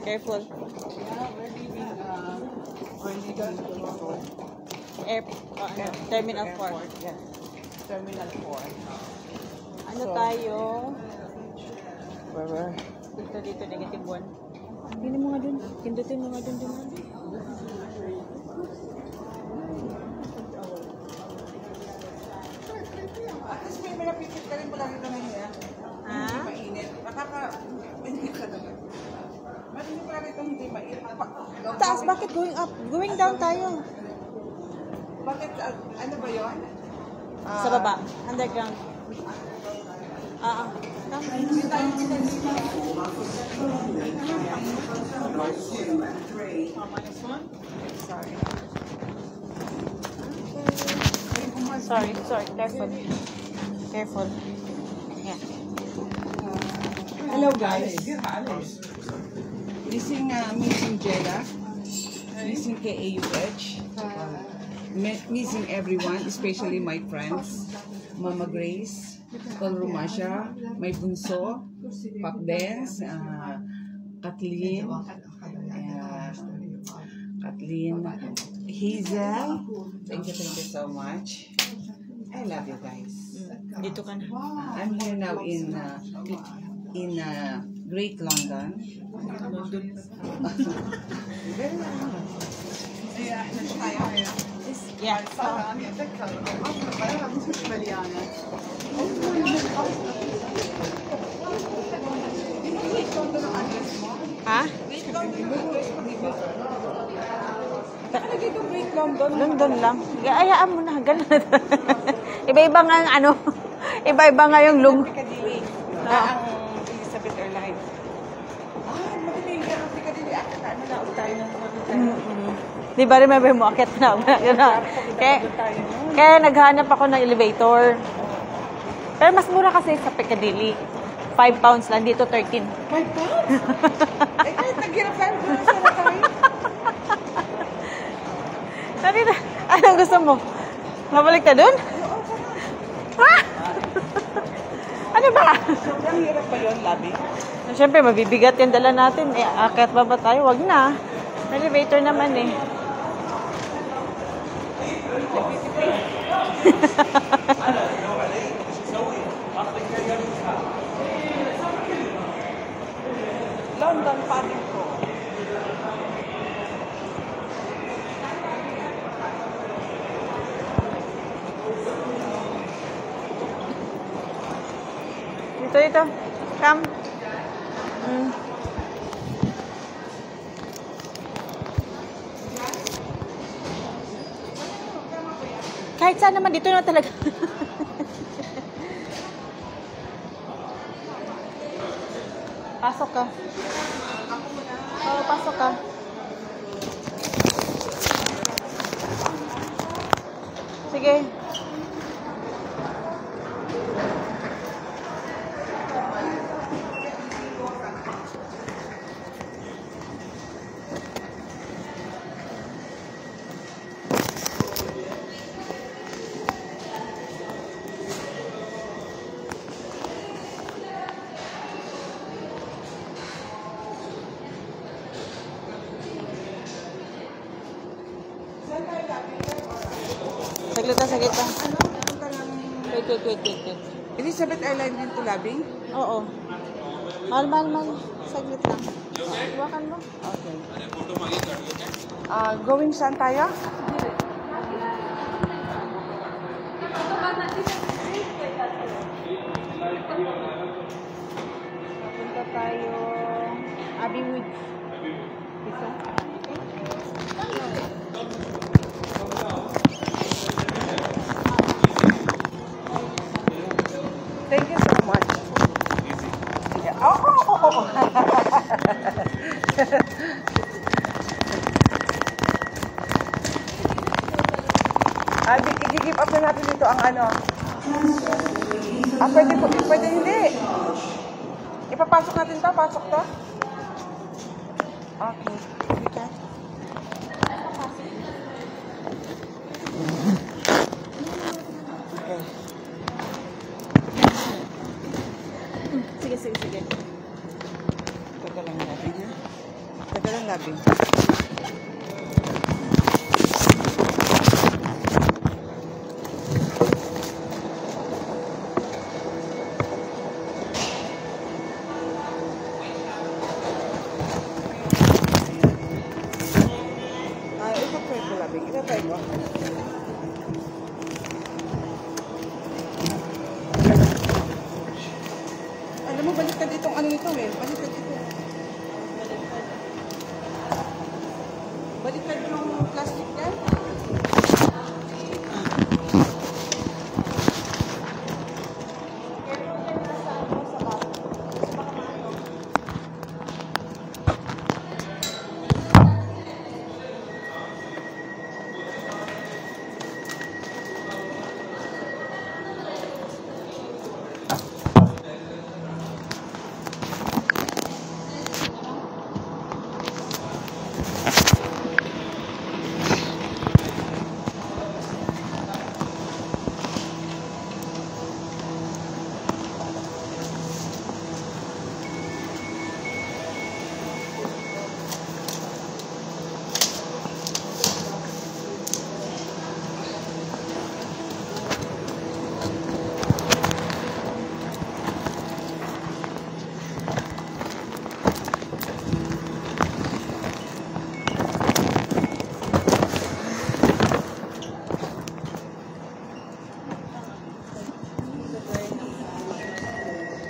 Careful. Yeah, we're leaving, Terminal 4. Yeah. Terminal 4. Ano tayo? Where? Dito, negative 1. Pinin mo nga dun. Pindutin mo nga dun. At least may malapit ka rin pala rito ngayon, ha? Ha? Hindi mainit. Hindi ka naman. Marinig ka rito, hindi mainit. Taas, bakit going up? Going down tayo. Bakit, ano ba yun? Sa baba. Underground. Come. Sorry. Careful. Yeah. Hello guys. Missing Jella. Missing KAUH. Missing everyone, especially my friends. Mama Grace, Tol Romasha, my bunso, Pop Dance, Kathleen, Hazel. Thank you so much. I love you guys. Dito ka na. I'm here now in Great London. Yeah. Ha? London lang. Ayaan mo na. Ganun. Iba-iba nga ang ano. Iba-iba nga yung lung. Ang Elizabeth Airlines. Magaling yan ang Piccadilly. Ano na, tayo na Di ba remember mo? Akit na. Kaya naghanap ako ng elevator. Pero mas mura kasi sa Piccadilly. 5 pounds lang. Dito 13. 5 pounds? Kahit naghirap tayo, sana tayo. Anong gusto mo? Mabalik ka dun? Ha? Ano ba? Sobrang hirap ba yun, Labi? Siyempre, mabibigat yung dala natin. Akit ba ba tayo? Wag na. Elevator naman eh. London pa rin ko. Ito. Come. Kahit saan naman, dito na talaga. Pasok ka. Oo, pasok ka. Sige. Saglit lang. Wait. Elizabeth Airlines din to, Labing? Oo. Mahal. Saglit lang. Iwakan mo. Okay. Going saan tayo? Punta tayo Abbey Wood. Isa. Thank you so much. Yeah. Oh. I-give up na natin dito ang ano. Pwede hindi. Ipapasok natin to, pasok to. Okay. Okay. Sige. Teka lang natin, ha? ka lang, labing. Ito try ko, labing. Ito try ko. Alam mo, baliktad itong ano nito eh. Baliktad ito. Baliktad yung plastic yan.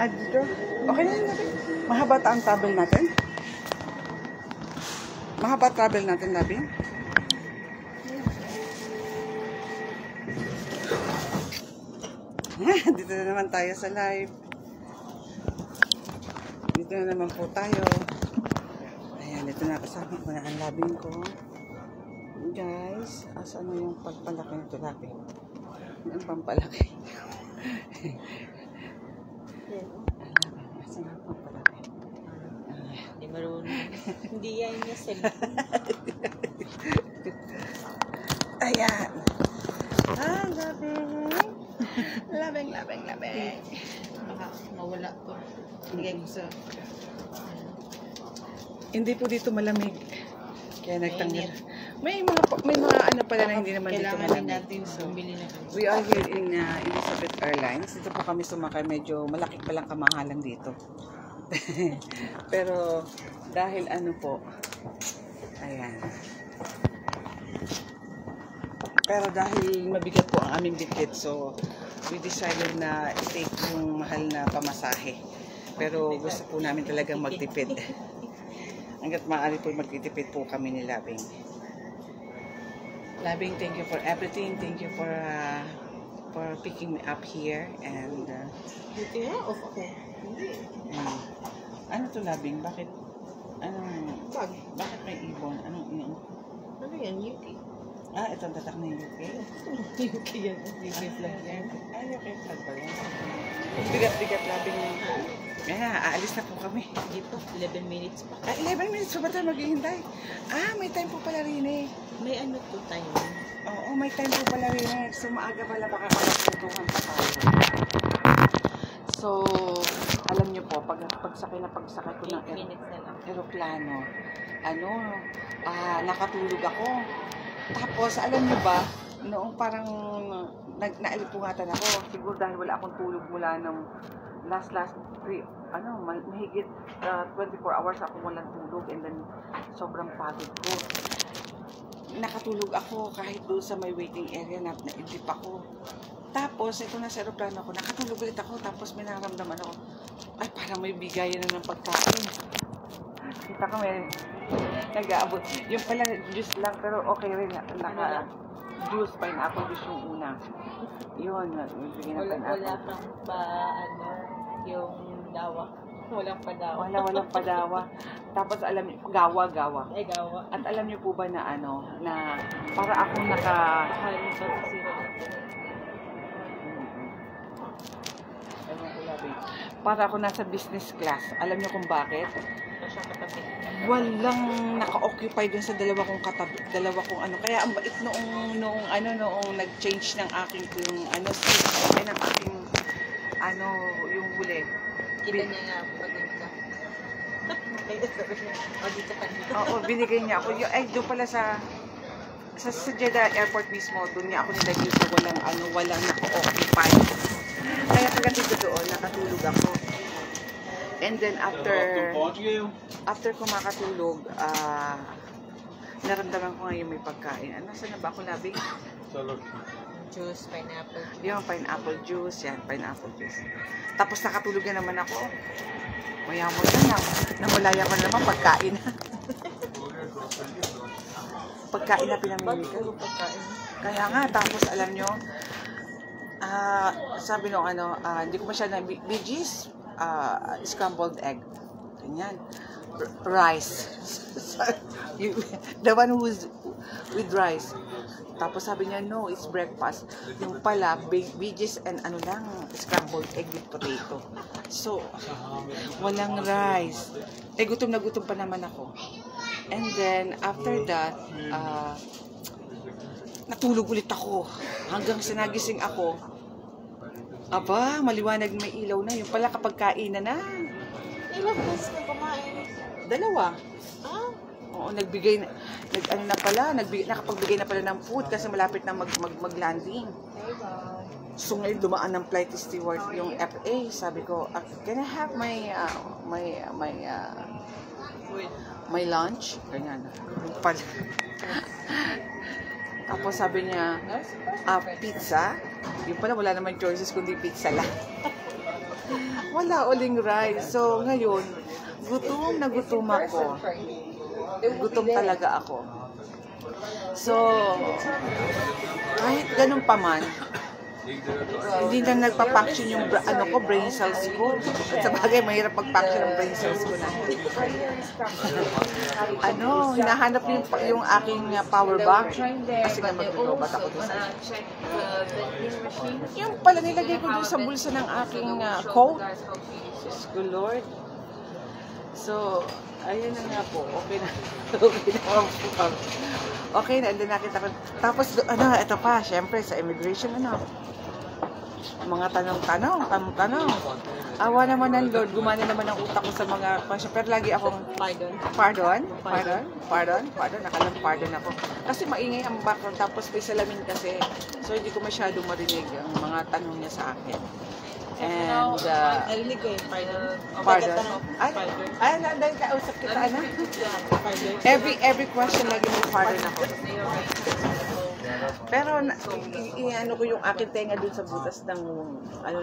Dito. Okay na yun natin. Mahaba ang travel natin. Mahaba travel natin, Labi. Dito na naman tayo sa live. Dito na naman po tayo. Ayan, dito na kasama ko na ang labing ko. Guys, asan na yung pagpalaki nito, Labi? Ang pampalaki. Hindi marunong. Hindi yan niya Ayan. Labing. Labing. Baka mawala to. Bigay ko sa... Hindi po dito malamig. Kaya nagtanggal. May mga ano pala na hindi naman dito malamig. Kailangan natin bumili na kami. We are here in Elizabeth Airlines. Dito po kami sumakay. Medyo malaki palang kamahalan dito. Pero dahil ano po, ayan. Pero dahil mabigat po ang aming bitbit, so we decided na i-take yung mahal na pamasahe. Pero gusto po namin talagang magtipid. Hanggat maaari po magtitipid po kami ni Labing. Labing, thank you for everything. Thank you for picking me up here. And Buti nga, off ako. Hindi. Ano to, Labing? Bakit? Bag. Bakit may ibon? Ano yan? UK. Itong tatak na UK? UK yan. UK flag yan. UK flag ba yan? Bigat-bigat, Labing. Kaya, aalis na po kami. Hindi po, 11 minutes pa. 11 minutes pa ba tayo maghihintay? May time po pala rin eh. May ano to time? Oo, may time po pala rin eh. So, maaga pala baka kalapuntuhan pa tayo. So, alam niyo po, pagsakay ko ng 8 minutes na lang. eroplano, nakatulog ako. Tapos, alam niyo ba, noong parang naalimpungatan ako, siguro dahil wala akong tulog mula ng last 3, mahigit 24 hours ako walang tulog, and then sobrang pagod ko. Nakatulog ako kahit doon sa may waiting area na naidlip ako. Tapos, ito na sa aeroplano ako, nakatulog ulit ako, tapos may naramdaman ako, ay parang may bigayan na ng pagkain. Kita ko may nag-aabot. Yung pala, juice lang, pero okay rin. Juice, pineapple juice yung una. Yun, bigyan ng pineapple. Wala kang pa, yung dawa. Walang padawa. Walang padawa. Tapos alam niyo, gawa. Ay, gawa. At alam niyo po ba na na para akong para ako nasa business class. Alam niyo kung bakit? Walang naka-occupy dun sa dalawa kong Kaya ang bait noong nag-change ng aking seat, ng aking yung huli. Kita niya nga pagod ka. Oo, binigay niya ako. Ay, doon pala sa Jeddah Airport mismo, doon niya ako nilagay sa walang naka-occupy. Kaya pagdating ko doon, nakatulog ako. And then after ko makatulog, naramdaman ko ngayon may pagkain. Saan na ba ako labing? Juice, pineapple. Yung pineapple juice, yan, pineapple juice. Tapos nakatulog na naman ako. Maya mo na, namulaya ko na naman pagkain. Pagkain na pinamili ko. Kaya nga, tapos alam nyo, sabi nung hindi ko masyadong veggies, scrambled egg. Ganyan. Rice. The one who's with rice. Tapos sabi niya, no, it's breakfast. Yung pala, veggies and scrambled egg with potato. So, walang rice. Gutom na gutom pa naman ako. And then, after that, natulog ulit ako. Hanggang sa nagising ako. Aba, maliwanag may ilaw na. Yung pala kapag kainan na. Ilang beses ka kumain? 2. Oo, nakapagbigay na pala ng food kasi malapit na mag-landing. So ngayon dumaan ng flight steward yung FA. Sabi ko, can I have my lunch? Ganyan. Pala. Tapos sabi niya, pizza? Yung pala wala naman choices kundi pizza lang. Wala uling rice. So ngayon, gutom na gutom ako. Gutom talaga ako. So, kahit ganun pa man, hindi na nagpa-function yung brain cells ko. At sa bagay, mahirap mag-function ng brain cells ko na. Hinahanap yung aking power bank. Kasi nga mag-robot ako doon sa... Yung pala nilagay ko doon sa bulsa ng aking coat. Diyos ko, Lord. So, ayun na nga po. Okay na. Okay na. Andun nakita ko. Tapos, ito pa, syempre, sa immigration, mga tanong-tanong. Awa naman ng Lord, gumana naman ang utak ko sa mga question. Pero lagi akong, pardon, nakalang pardon ako. Kasi maingay ang background, tapos may salamin kasi. So, hindi ko masyadong marinig ang mga tanong niya sa akin. And, narinig ko yung pardon. Dahil kausap kita, Every question lagi may pardon ako. Pero, ko yung akin tenga dun sa butas ng,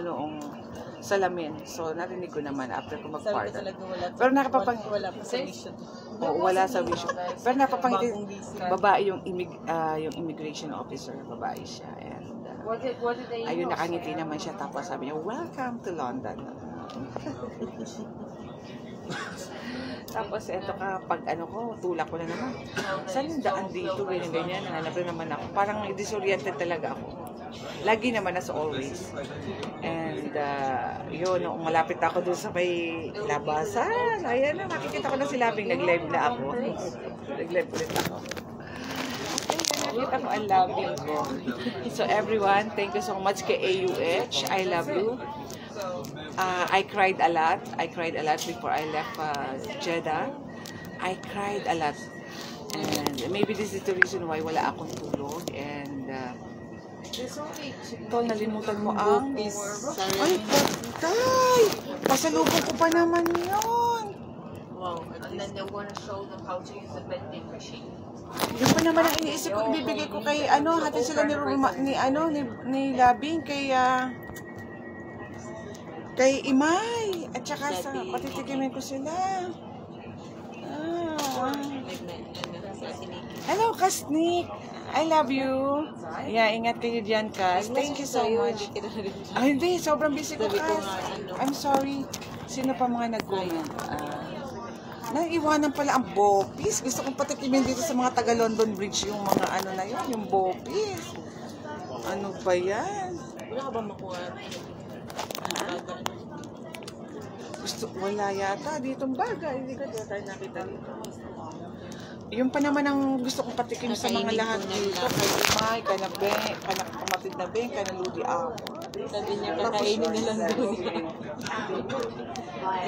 noong salamin. So, narinig ko naman after ko mag-pardon. Pero wala pa sa vision. Wala sa vision. Pero napapangiti, babae yung immigration officer, babae siya. And, ayun, nakangiti naman siya. Tapos sabi niya, welcome to London. Tapos eto ka, pag tulak ko na naman. Saan yung daan dito? Ganyan. Hanap na naman ako. Parang disoriented talaga ako. Lagi naman as always. And yun, nung malapit ako dun sa may labasan, ayan na, makikita ko na si Labing, nag-live na ako. Nag-live ulit ako. Nakita ko ang loving ko. So everyone, thank you so much kay AUH. I love you. I cried a lot. Before I left Jeddah. I cried a lot. And maybe this is the reason why wala akong tulog. And tol, nalimutan mo ang ay, patay! Pasalubong ko pa naman yun. Wow. And then they want to show them how to use the vending machine. Yun pa naman ang iniisip ko, bibigay ko kay hatid sila ni Labing kay Imay at saka patitikimin ko sila. Hello, Kasnik. I love you. Yeah, ingat kayo dyan, Kas. Thank you so much. Hindi, sobrang busy ko, Kas. I'm sorry. Sino pa mga nag-comment? Naiiwanan pala ang bopis. Gusto kong patikimin dito sa mga taga-London Bridge yung mga na yun, yung bopis. Ano ba yan? Wala ka ba makuha? Wala yata. Ditong baga. Hindi ka tayo nakita dito. Yung pa naman ang gusto kong patikim sa mga lahat dito. Kay Imay, kay Kamatid na Ben, kay Naludi ako. Sabi niya, kakainin nilang doon.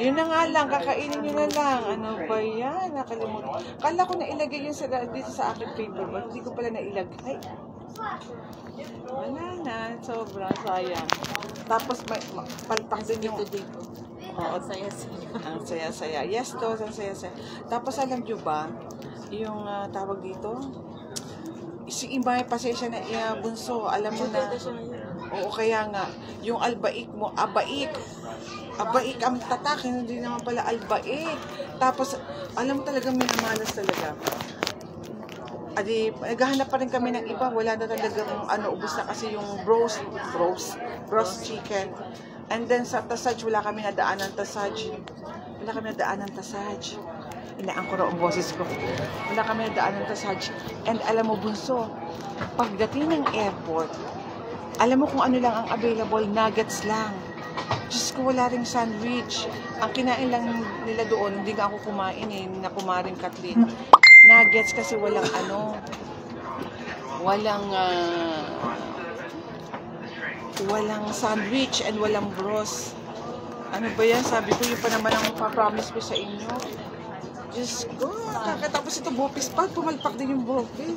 Yun na nga lang, kakainin nyo na lang. Ano ba yan? Nakalimutan. Kala ko na ilagay yun dito sa akin paper bag. Hindi ko pala nailagay. Wala na. Sobrang sayang. Tapos may palpak din yung... dito. Oo, Saya-saya. ang saya-saya. Yes, to, ang saya-saya. Tapos alam nyo ba, yung tawag dito, si Imay, pasensya na bunso, alam mo na, oo, kaya nga, yung albaik mo, abaik ang tatak, hindi naman pala albaik. Tapos, alam mo talaga, minamalas talaga. Adi, naghahanap pa rin kami ng iba, wala na talagang ubos na kasi yung roast chicken. And then sa Tasaj, wala kami nadaan ng Tasaj. Inaan ko na ang boses ko. Wala kami nadaan ng Tasaj. And alam mo, bunso, pagdating ng airport, alam mo kung ano lang ang available, nuggets lang. Diyos ko, wala ring sandwich. Ang kinain lang nila doon, hindi nga ako kumain na kumaring Kathleen. Nuggets kasi walang walang sandwich and walang bros. Ano ba yan? Sabi ko, yun pa naman ang papromise ko sa inyo. Diyos ko, kakatapos ito bopis pa, pumalpak din yung bopis.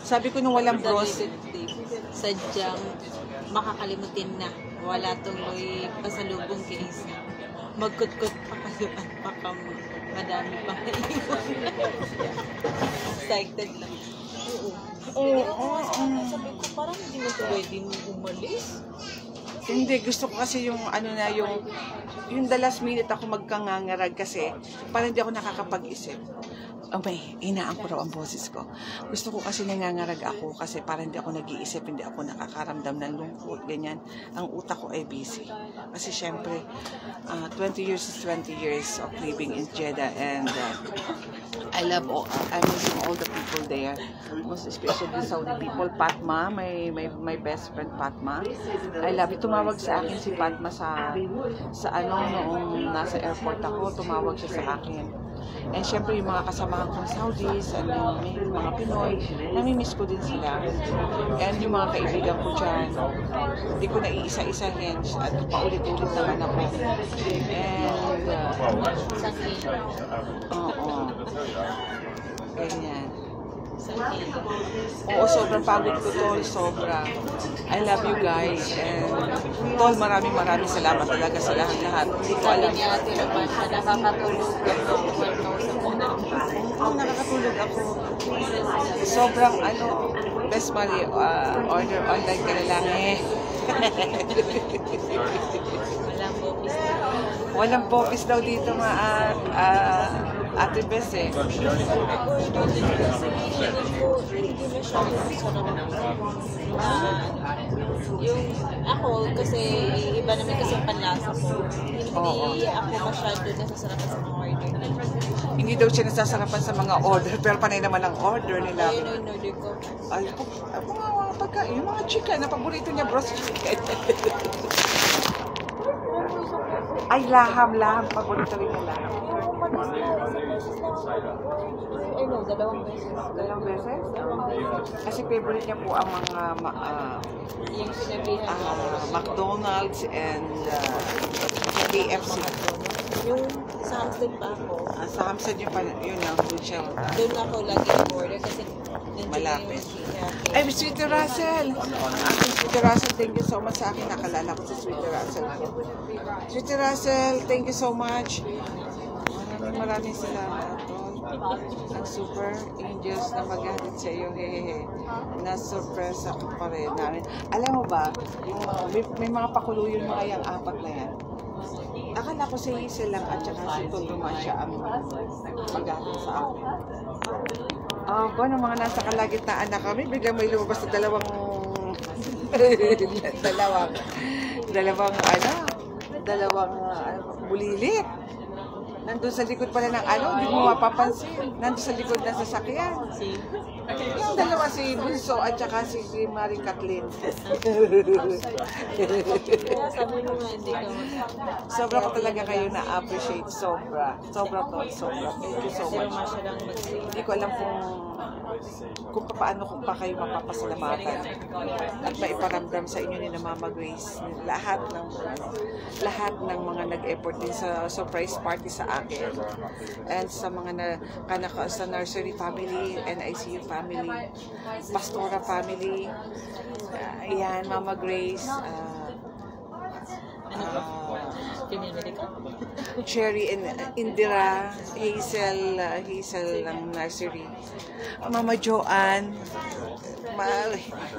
Sabi ko nung walang bros. Sadyang makakalimutin na. Wala tuloy pasalubong case. Magkutkot pa kayo at baka madami pang excited lang. Oo. Sabi ko, parang hindi mo pwede umalis. Hindi, gusto ko kasi yung yung the last minute ako magkangangarag kasi parang hindi ako nakakapag-isip. Inaan ko raw ang boses ko. Gusto ko kasi nangangarag ako kasi parang hindi ako nag-iisip, hindi ako nakakaramdam ng lungkot, ganyan. Ang utak ko ay busy. Kasi syempre, 20 years is 20 years of living in Jeddah and I'm missing all the people there. Most especially the Saudi people. Fatma, my best friend Fatma. I love it. Tumawag sa akin si Fatma sa noong nasa airport ako, tumawag siya sa akin. And syempre yung mga kasamahan kong Saudis and yung mga Pinoy, namimiss ko din sila. And yung mga kaibigan ko dyan, hindi ko na iisa-isahin at paulit-ulit naman ako. And, ganyan. Oo, sobrang pagod ko, Tol. Sobra. I love you guys. And, Tol, maraming salamat talaga sa lahat-lahat. Hindi ko alam. Nakakatulog Oo, nakakatulog ako. Sobrang, best Mali, order online ka na lang Walang bopis daw dito, Ate Bes yung ako, kasi iba naman kasi ang panlasa ko. Hindi ako masyado nasasarapan sa mga order. Hindi daw siya nasasarapan sa mga order, pero panay naman ang order nila. Ayun yung order ko. Ay, mga pagkain, yung mga chicken, na paborito niya, bros, chicken. Ay, laham, paborito rin niya laham. Dalawang beses. Dalawang beses? Kasi favorite niya po ang mga Yung sinabihan McDonald's and KFC. Yung sa Hampstead pa ako. Sa Hampstead yun ang food siya. Doon ako lagi order kasi malapit. Ay, Sweetie Russell! Sweetie Russell, thank you so much sa akin. Nakalala ko si Sweetie Russell. Sweetie Russell, thank you so much. Maraming salamat. Ang super angels na maghatid sa iyo. Na-surprise ako pa rin namin. Alam mo ba, may mga pakulo yung mga yung apat na yan. Akala ko si Hazel lang at saka si Tunduma siya ang maghatid sa akin. Nung mga nasa kalagitnaan na kami, biglang may lumabas na dalawang bulilit. Nandun sa likod pala ng hindi mo mapapansin. Nandun sa likod ng sasakyan. Yung dalawa si Bunso at saka si Marie Kathleen. Kaya sabi mo nga, hindi ka Sobra ko talaga kayo na-appreciate. Sobra. Sobra to. Sobra. Thank you so Pero much. masya lang mag-say. Hindi ko alam kung paano kung pa kayo mapapasalamatan at maiparamdam sa inyo ni na Mama Grace lahat ng mga nag-effort din sa surprise party sa akin and sa mga sa nursery family, NICU family, Pastora family, ayan, Mama Grace, Pinili ka? Cherry and Indira, Hazel ng nursery, Mama Joanne,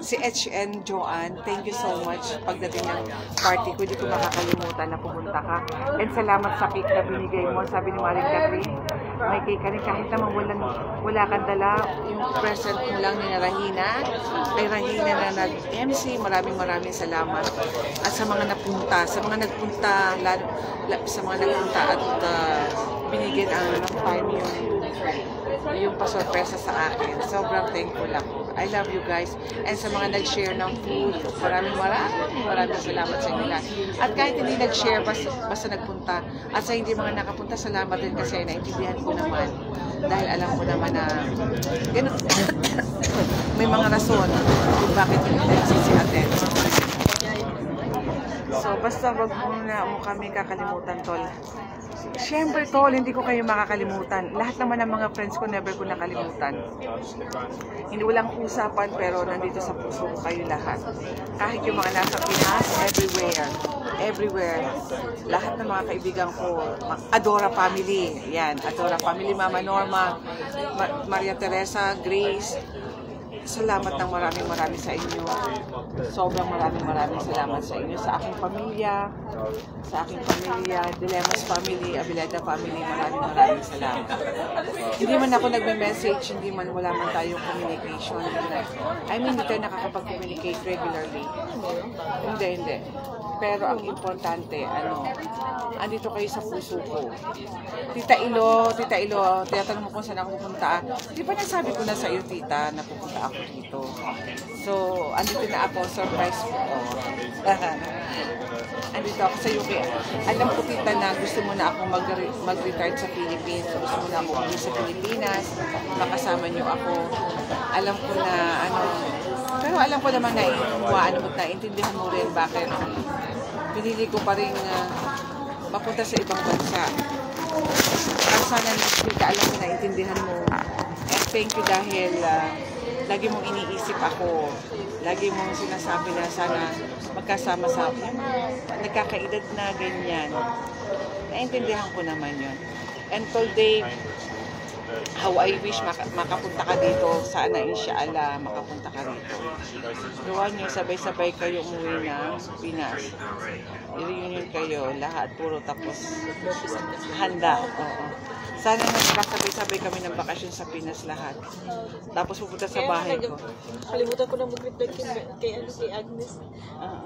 si HN Joanne, thank you so much. Pagdating ng party ko, hindi ko makakalimutan na pumunta ka. And salamat sa cake na binigay mo. Sabi ni Maring Catherine, may cake ka rin kahit naman wala kang dala. Yung present mo lang ni Rahina. Kay Rahina na nag-MC, maraming salamat. At sa mga nagpunta at binigyan ang time yung pasorpresa sa akin. Sobrang thankful ako. I love you guys. And sa mga nag-share ng food, maraming salamat sa inyo lahat. At kahit hindi nag-share, basta nagpunta. At sa hindi mga nakapunta, salamat din kasi naintindihan ko naman. Dahil alam ko naman na ganun, may mga rason kung bakit hindi nagsisi-attend. So, basta wag mo kami kakalimutan, Tol. Siyempre, Tol, hindi ko kayo makakalimutan. Lahat naman ng mga friends ko, never ko nakalimutan. Hindi walang usapan, pero nandito sa puso ko kayo lahat. Kahit yung mga nasa Pinas, everywhere. Lahat ng mga kaibigan ko, Adora family. Yan, Adora family, Mama Norma, Maria Teresa, Grace. Salamat ng maraming sa inyo. Sobrang maraming salamat sa inyo. Sa aking pamilya, Dilemas family, Abileta family, maraming salamat. Hindi man ako nagme-message, hindi man wala man tayong communication. Hindi tayo nakakapag-communicate regularly. Hindi. Pero ang importante, andito kayo sa puso ko. Tita Ilo, tinatanong mo kung saan ako pupunta. Di ba nasabi ko na sa iyo, tita, na pupunta ako dito. So, andito na ako, surprise po. Andito ako sa UK. Alam ko, tita, na gusto mo na ako mag-retire sa Philippines. Gusto mo na ako uwi sa Pilipinas. Makasama niyo ako. Alam ko na, pero alam ko naman na naiintindihan mo rin bakit pinili ko pa rin mapunta sa ibang bansa. Pero sana tita, alam ko naiintindihan mo. And thank you dahil lagi mong iniisip ako. Lagi mong sinasabi na sana magkasama sa nagkakaedad na ganyan. Naiintindihan ko naman yun. And today, how I wish makapunta ka dito. Sana inshallah makapunta ka dito. Gawa niyo, sabay-sabay kayo umuwi ng Pinas. I-reunion kayo, lahat puro tapos handa. Oo. Sana nagkasabay-sabay kami ng bakasyon sa Pinas lahat. Tapos pupunta sa bahay ko. Kalimutan ko na mag-reply kay Agnes.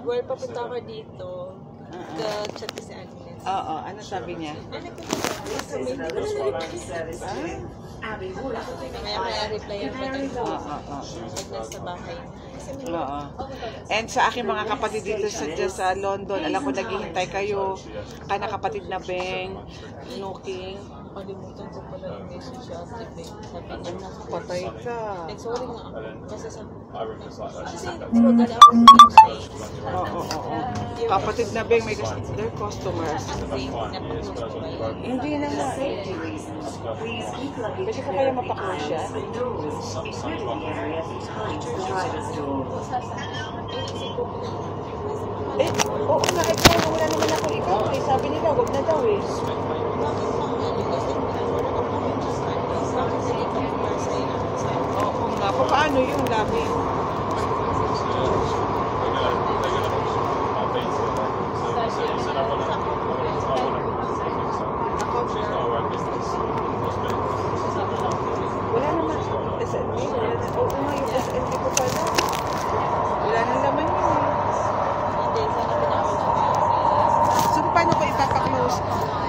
Well, papunta ka dito. Ka-chat ko si Agnes. Oo, ano sabi niya? Kaya replyan pa tayo. Pag nasa bahay. Oo. And sa aking mga kapatid dito sa London, alam ko naghihintay kayo. Kana kapatid na Beng, Nuking. Kalimutan ko pala yung message sa Ate Beng. Sabi niya, Patay ka. sorry nga ako. Kasi di ba gala ako sa website. Oo. Kapatid na Beng, may their customers. Hindi na nga. Kasi ko kaya mapaklose siya. Oo nga, wala naman ako ikaw. Sabi nila, wag na daw eh. Oo nga, paano yung labi? Wala naman. SND. Oo nga, yung SND ko pala. Wala nang laman yun. So, paano ko ipapaklose?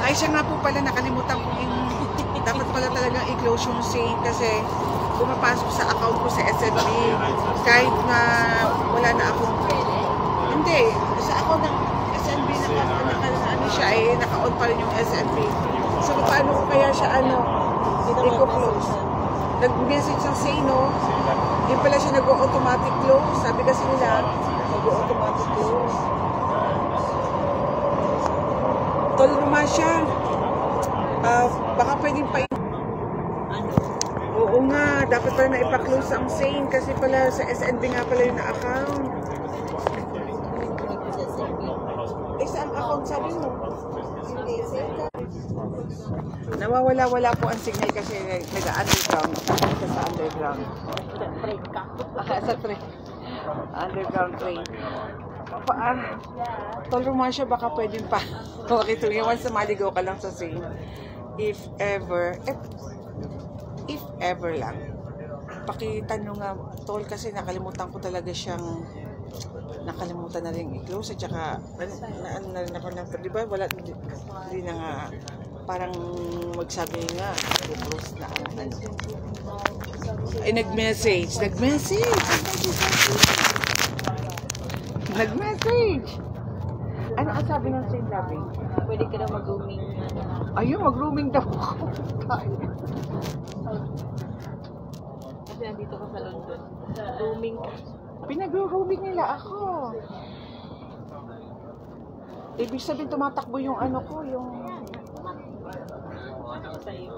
Ay, siya nga po pala, nakalimutan ko yung dapat pala talagang i-close yung Saint kasi pumapasok sa account ko sa SNB. Kahit na wala na akong... Hindi, sa account ng SNB, ano siya eh, naka-on pa rin yung SNB. So, paano ko kaya siya, i-close? Nag-message ng Sino, hindi pala siya nag-automatic close. Sabi kasi nila, nag-automatic close. Tol naman siya. Baka pwedeng pa... Oo nga, dapat pala na ipa-close ang Sane kasi pala sa SNB nga pala yung na-account. Eh, saan account sabi mo? Nawawala-wala po ang signal kasi nag-underground. Ito sa underground. Sa train. Underground train. Tol Romancia, baka pwedeng pa. Makituloy. Once na maligaw ka lang sa Sane. If ever lang. Pakitanong nga, Tol, kasi nakalimutan ko talaga siyang nakalimutan na rin i-close at saka ano na rin ako na, di ba, wala, hindi na nga parang magsabi nga i-close na ano. Ay, nag-message ano ang sabi ng Saint Loving? Pwede ka na mag-rooming. Ayun, mag-rooming daw ako. Kasi nandito ka sa London. Rooming ka. Pinag-rooming nila ako. Ibig sabihin tumatakbo yung ano ko, yung... Sa iyo.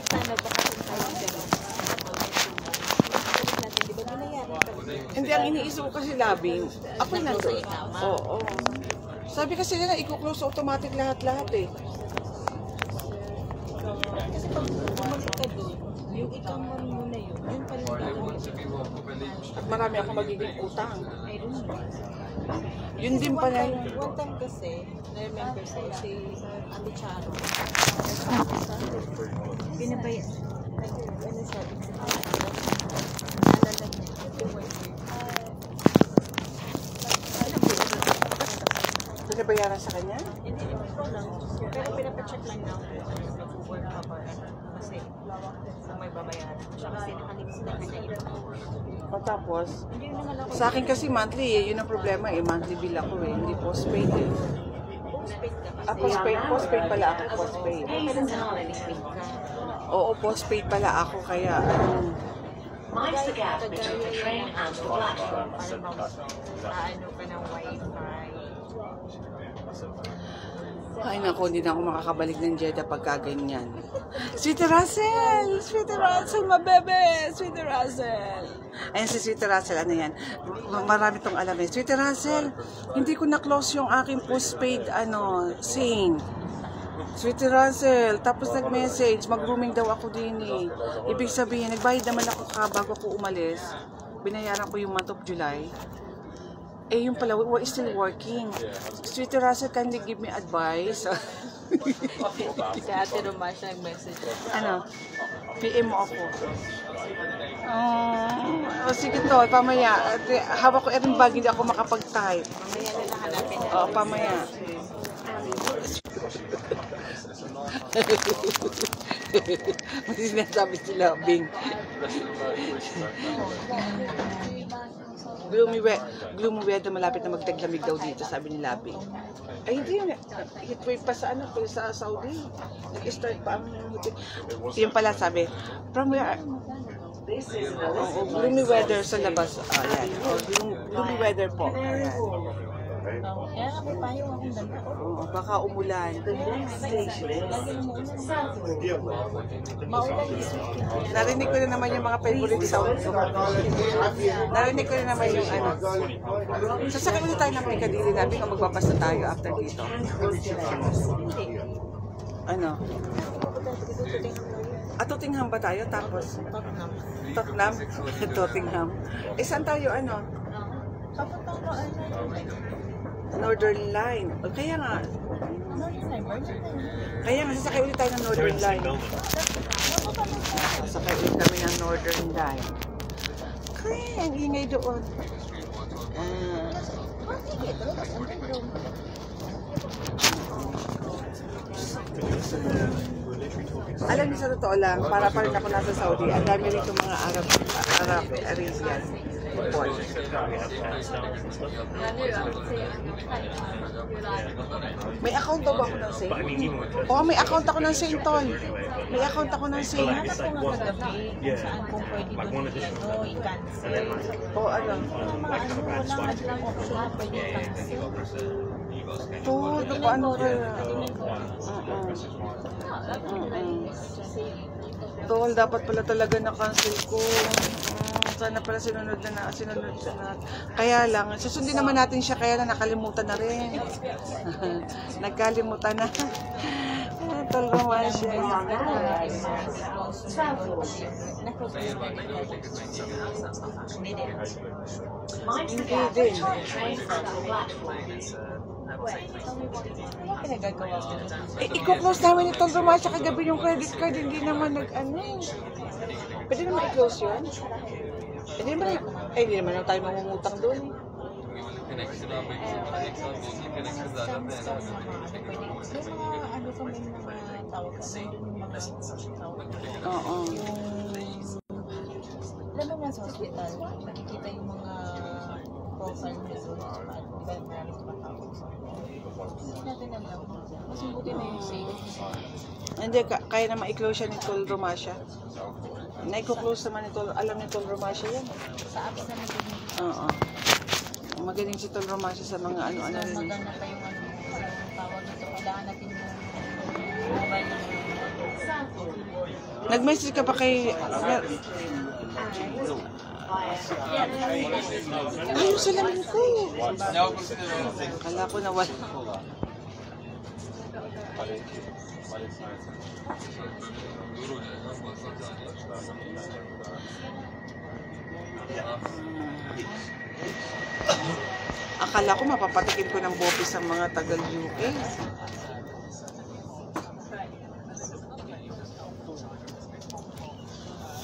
Sana ba kasi tayo gano'n? Hindi, ang iniisip ko kasi labing. Ako nandun. Oo. Sabi kasi nila, i-close automatic lahat-lahat eh. Kasi pag bumalik ka doon, yung ikaw mo na yun pa rin At marami ako magiging utang. I don't know. Yun din pala yun. One time kasi, na-remember sa'yo, si Amicharo. Pinabay... Ano sabi ko? Naalala niya. Pinabayaran sa kanya? Hindi ko lang. Pero pinapacheck lang na nag-work ka pa. Kasi kung may babayaran. Siya kasi nakalimit na kanya O tapos, hindi naman ako. sa akin kasi monthly eh. Yun ang problema eh. Monthly bill ako eh. Hindi postpaid eh. Postpaid ka kasi. Postpaid pala ako. Postpaid. Kailan sa nakalimit ka? Oo, postpaid pala ako. Kaya Mind the gap between the train and the platform. Paano ka ng wifi? ay naku, hindi na ako makakabalik ng Jeddah pagka ganyan. Sweetie Russell! Sweetie Russell, mabebe! Sweetie Russell! Ayan si Sweetie Russell, ano yan? Marami tong alam eh. Sweetie Russell, hindi ko na-close yung aking postpaid, Sane. Sweetie Russell, tapos nag-message, mag-rooming daw ako din eh. Ibig sabihin, nagbayad naman ako bago ako umalis. Binayaran ko yung month of July. Eh, yung pala, we're still working. Sweetie Russell, kindly give me advice. Si Ate Romancia nag-message. Ano? PM mo ako. Sige to, pamaya. Hawak ko erin bag, hindi ako makapag-type. Mamaya na nahanapin na. Oo, pamaya. Mas sinasabi sila, Bing. Gloomy weather, malapit na magtaglamig daw dito, sabi ni Labing. Ay, hindi yun. Heatwave pa sa sa Saudi. Nag-start pa ang yun pala sabi, from where... gloomy weather sa labas. Ayan. Gloomy weather po. Ayan. Kaya kami payo akong dala. Baka umulan. Maulan this weekend. Narinig ko na naman yung mga favorite sound ko. Narinig ko na naman yung ano. Sasakay ulit tayo ng Piccadilly namin kung magbabas na tayo after dito. Ano? Tottenham ba tayo? Tapos? Tottenham? Tottenham. Eh, saan tayo ano? Papunta ko Northern Line. Kaya nga, sasakay ulit tayo ng Northern Line. Sasakay ulit kami ng Northern Line. Kaya, ang ingay doon. Alam niyo, sa totoo lang, para pa rin ako nasa Saudi, ang dami rito mga Arabian. May account ba ako ng Saint? Oo, may account ako ng Saint, Tol. May account ako ng Saint. Hanap ko nga kagabi saan kung pwede doon i-cancel. Oo, ano? Mga ano, wala nga lang option pwede i-cancel. Tol, paano kaya? Tol, dapat pala talaga na-cancel ko. Sana pala sinunod na. Kaya lang, susundin naman natin siya, kaya na nakalimutan na rin. Nagkalimutan na. Tol, naman siya. Mind the Hindi gap din. between train and platform. Pinagagawa ko. I-close namin ni Tol Romasya kagabi yung credit card, hindi naman nag-ano. Pwede naman i-close yun? Hindi naman tayo mamumutang doon. Oo. Alam mo nga sa hospital, makikita yung mga profile nila doon. Di ba yung maraming tumatawag sa hindi natin alam. Mas mabuti na yung safe. Hindi, kaya naman i-close siya ni Tol Romasya. Na-close naman ni Tol, alam ni Tol Romasya yan. Sa apps na magaling. Oo. Magaling si Tol Romasya sa mga ano-ano rin. Maganda pa yung ano, tawag nito. Kailangan natin yung mobile. Nag-message ka pa kay... Ayun, salamin ko. Kala ko na wala. Akala ko mapapatikin ko ng bopis sa mga tagal UK.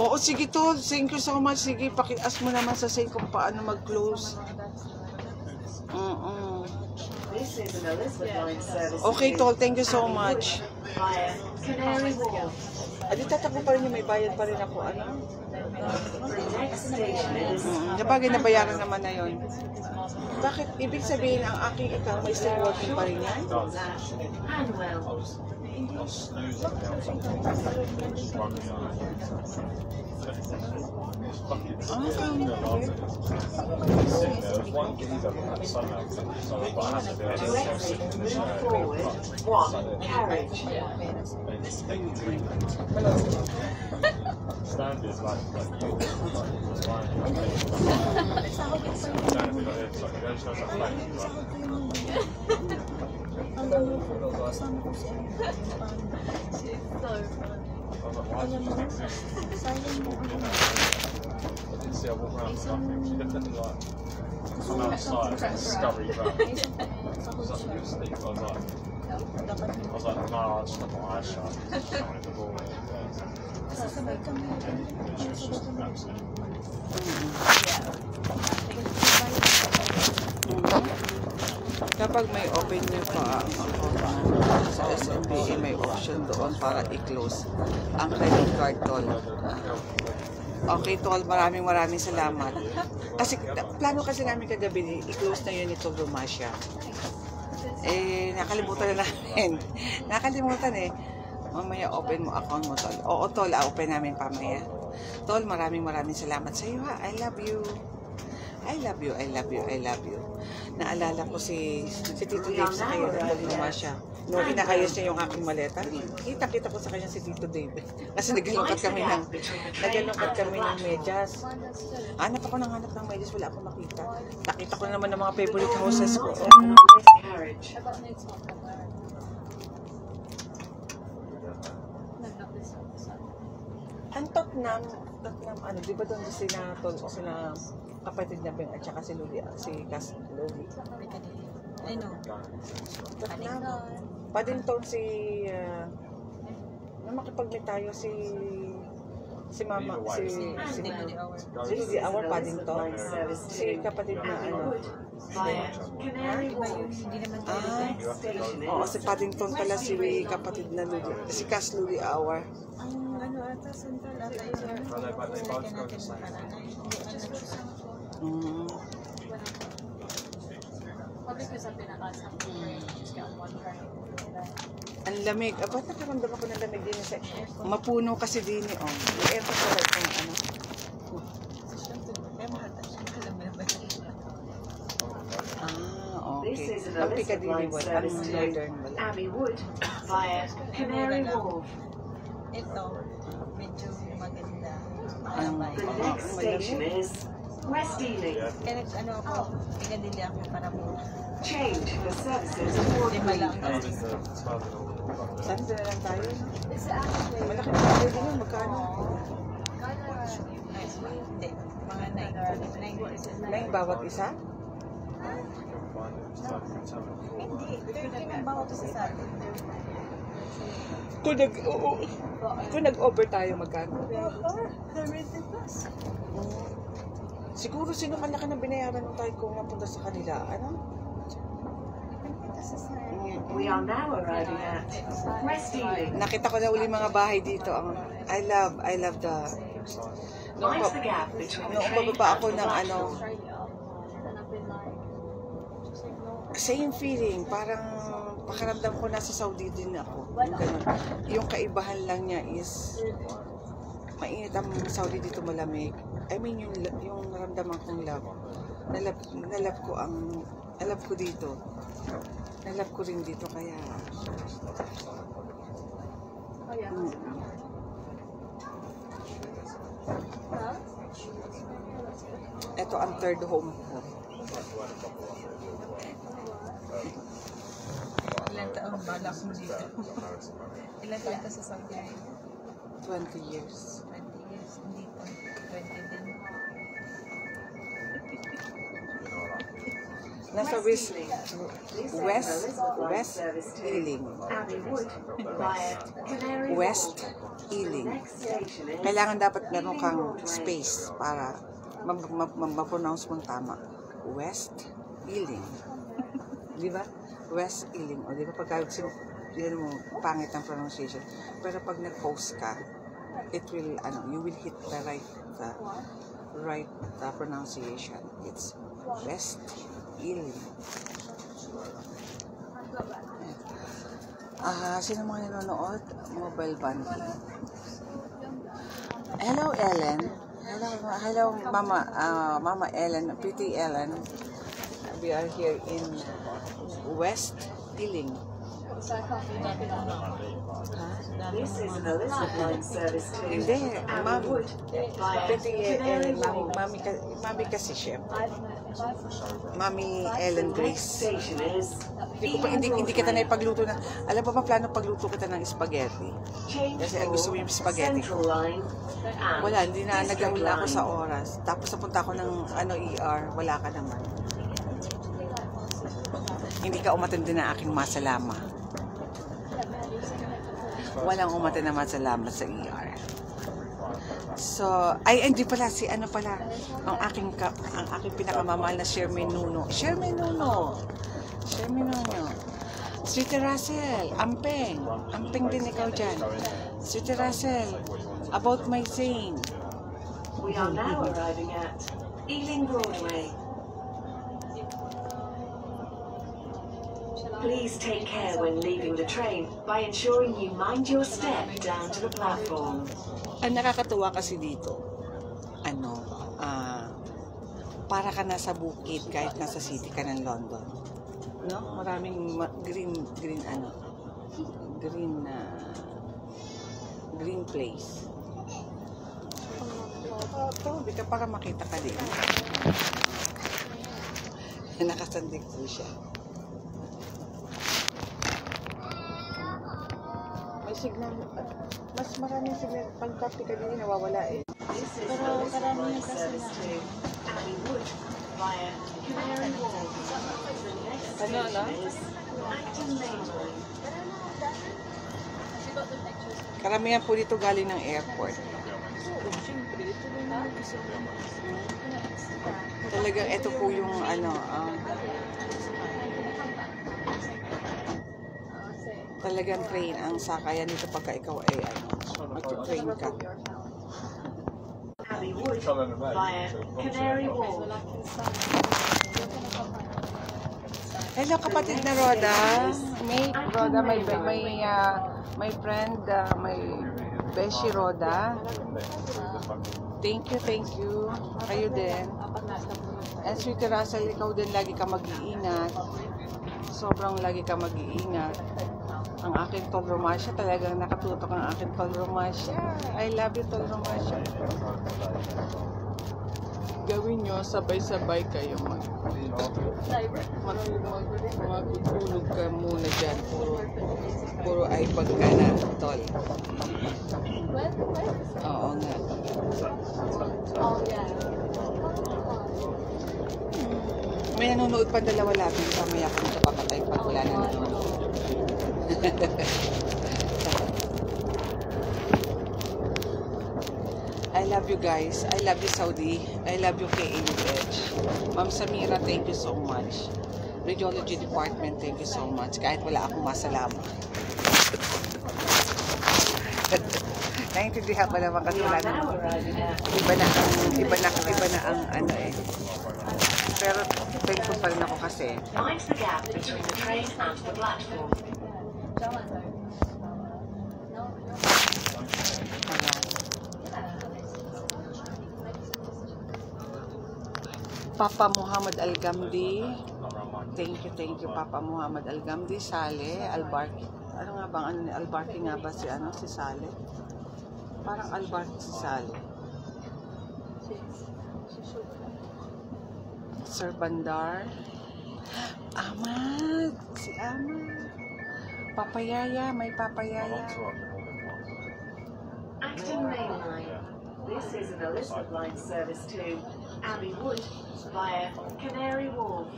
Oo, sige Tol. Thank you so much. Sige, pakias mo naman sa Saint kung paano mag-close. Okay, Tol. Thank you so much. Via Canary Wharf. Adi, tatakbo pa rin yung may bayad pa rin ako. Ano? The next station is Kapag nabayaran naman na yon. Bakit? Ibig sabihin ang aking account may still working pa rin yan? Hanwell. Directly move forward one carriage. Standard like you. See, I walk around with nothing. She looked at me like, I'm outside, scurry around. Was that you asleep? I was like, no, I just got my eyes shut. I wanted to ball it. Kapag may open nyo pa ang account sa SMBA, may option doon para i-close ang credit card, Tol. Okay, Tol, maraming salamat. Kasi plano kasi namin kagabi i-close na yun ni Tol Romasya. Nakalimutan na namin. Nakalimutan eh. Mamaya open mo account mo, Tol. Oo, Tol, open namin pamaya. Tol, maraming salamat sa iyo, ha. I love you. I love you. Naalala ko si Tito Dave sa kayo na Romasya. Nung inakayos niya yung aking maleta, kita ko sa kanya si Tito Dave. Kasi nagalungkat kami ng medyas. Hanap ng medyas, wala akong makita. Nakita ko naman ng mga favorite houses ko. Carriage. Ang Tottenham, ano, di ba doon sina kapatid niya at saka si Luli, si Luli. I know. Tottenham. Paddington na makipag-meet tayo si Mama, si Lily Hour Paddington. Si kapatid na ano, via Canary Iba Wharf. yun, hindi naman Ah. Next station Oo, is si Paddington pala si kapatid na Luli. Si Cass Luli Hour. ang ano ata, central ata yun. Lagyan natin makarana. Hindi, ano siya. Mm. Ang lamig. Ba't nakaramdam ako ng lamig din sa... Mapuno kasi din eh. Oh. Yung aircon pala itong ano. Kaya mahal tayo. Alam mo naman. Ah, This okay. is an Ang Elizabeth Piccadilly line wala. Ang service Northern to wala. Abbey Wood via Canary Wharf. Ito, medyo maganda. Ang The next station is West Ealing. Kaya ano ako, pinadili ako para mo. Change for services Lima lang. accordingly. Saan sila lang tayo? Malaki na tayo din yun. Magkano? Hindi, mga 9. 9 bawat isa? Hindi, 13 ang bawat isa sa atin. Kung nag-over tayo, magkano? Siguro sino malaki na binayaran tayo kung napunta sa kanila? Ano? We are now arriving at West Ealing. Nakita ko na uli mga bahay dito. I love the... Minds the gap between the Noong train bababa and ako the ng ano, platform. same feeling. Parang pakaramdam ko nasa Saudi din ako. Yung ganun. Yung kaibahan lang niya is mainit ang Saudi dito, malamig. I mean, yung naramdaman kong love. Nalove ko dito. Nalove ko rin dito, kaya... Ito ang third home ko. Ilan taon balak mo dito? Ilan taon ka sa Saudi? 20 years. 20 years. Hindi pa. 20 din. Nasa West Ealing. Abbey Wood via Canary West Wharf. Ealing. Next station is Kailangan dapat meron kang space para ma-pronounce mong tama. West Ealing. Di ba? West Ealing. O di ba pagka yun mo, pangit ang pronunciation. Pero pag nag-post ka, it will, you will hit the right pronunciation. It's West Ealing. Sino mga nanonood? Mobile banking. Hello, Ellen. Hello, Mama Ellen, pretty Ellen. We are here in West Ealing. This is an Elizabeth line service to Hindi, Abbey Mami. Wood via Pretty Canary Ellen, Wharf. Mami kasi siya. Mami Ellen Next Grace. station is Hindi kita na ipagluto na. Alam mo ba, plano pagluto kita ng spaghetti? Change Kasi ang gusto mo yung for spaghetti. Central Line and Wala, hindi na District nagawala ako Line. sa oras. Tapos napunta ako ng ER, wala ka naman. Hindi ka umattend din ng aking masalama. Walang umattend na masalama sa ER. So, hindi pala, ang aking pinakamamahal na Sherman Nuno. Sweetie Russell, Ampeng din ikaw dyan. Sweetie Russell, about my saying. We are now arriving at Ealing Broadway. Please take care when leaving the train by ensuring you mind your step down to the platform. Ang nakakatuwa kasi dito, para ka nasa bukid kahit nasa city ka ng London. No? Maraming green place. Hindi ka para makita ka din. Nakasandig po siya. May signal. Mas maraming signal. Pag-copy ka din, nawawala eh. This is Pero the Elizabeth karamihan line kasi service to Abbey Wood via Canary Wharf. The next station is Acton Main Line. Karamihan po dito galing ng airport. Siyempre, ito rin yung Talagang ito po yung ano, talagang train ang sakayan nito pagka ikaw ay ano, mag-train ka. Abbey Wood via Canary Wharf. Hello kapatid na Roda. Roda, my friend, my Beshi Roda. Thank you. Kayo din. And Sweetie Russell, ikaw din lagi ka mag-iingat. Sobrang lagi ka mag-iingat. Ang aking Tol Romasya, talagang nakatutok ang aking Tol Romasya. I love you, Tol Romasya. Gawin nyo, sabay-sabay kayo matutulog ka muna dyan. Puro iPad ka na, Tol. Oo nga. May nanonood pa dalawa labing pamaya ko nito papatay pa wala na nanonood. I love you guys. I love you Saudi. I love you KAUH. Ma'am Samira, thank you so much. Radiology Department, thank you so much. Kahit wala akong masalama. Naintindihan pa naman kasi wala na. Iba na ang ano eh. Pero thankful pa rin ako kasi. Mind the gap between the train and the platform. Papa Muhammad Al-Gamdi. Thank you Papa Muhammad Al-Gamdi, Sale, Albarki. Ano nga bang ano ni Albarki nga ba si ano si Sale? Parang Albarki si Sale. Sir Bandar. Ahmad, si Ahmad. Papayaya, may papayaya. Acton Main Line. This is an Elizabeth Line service to Abbey Wood via Canary Wharf.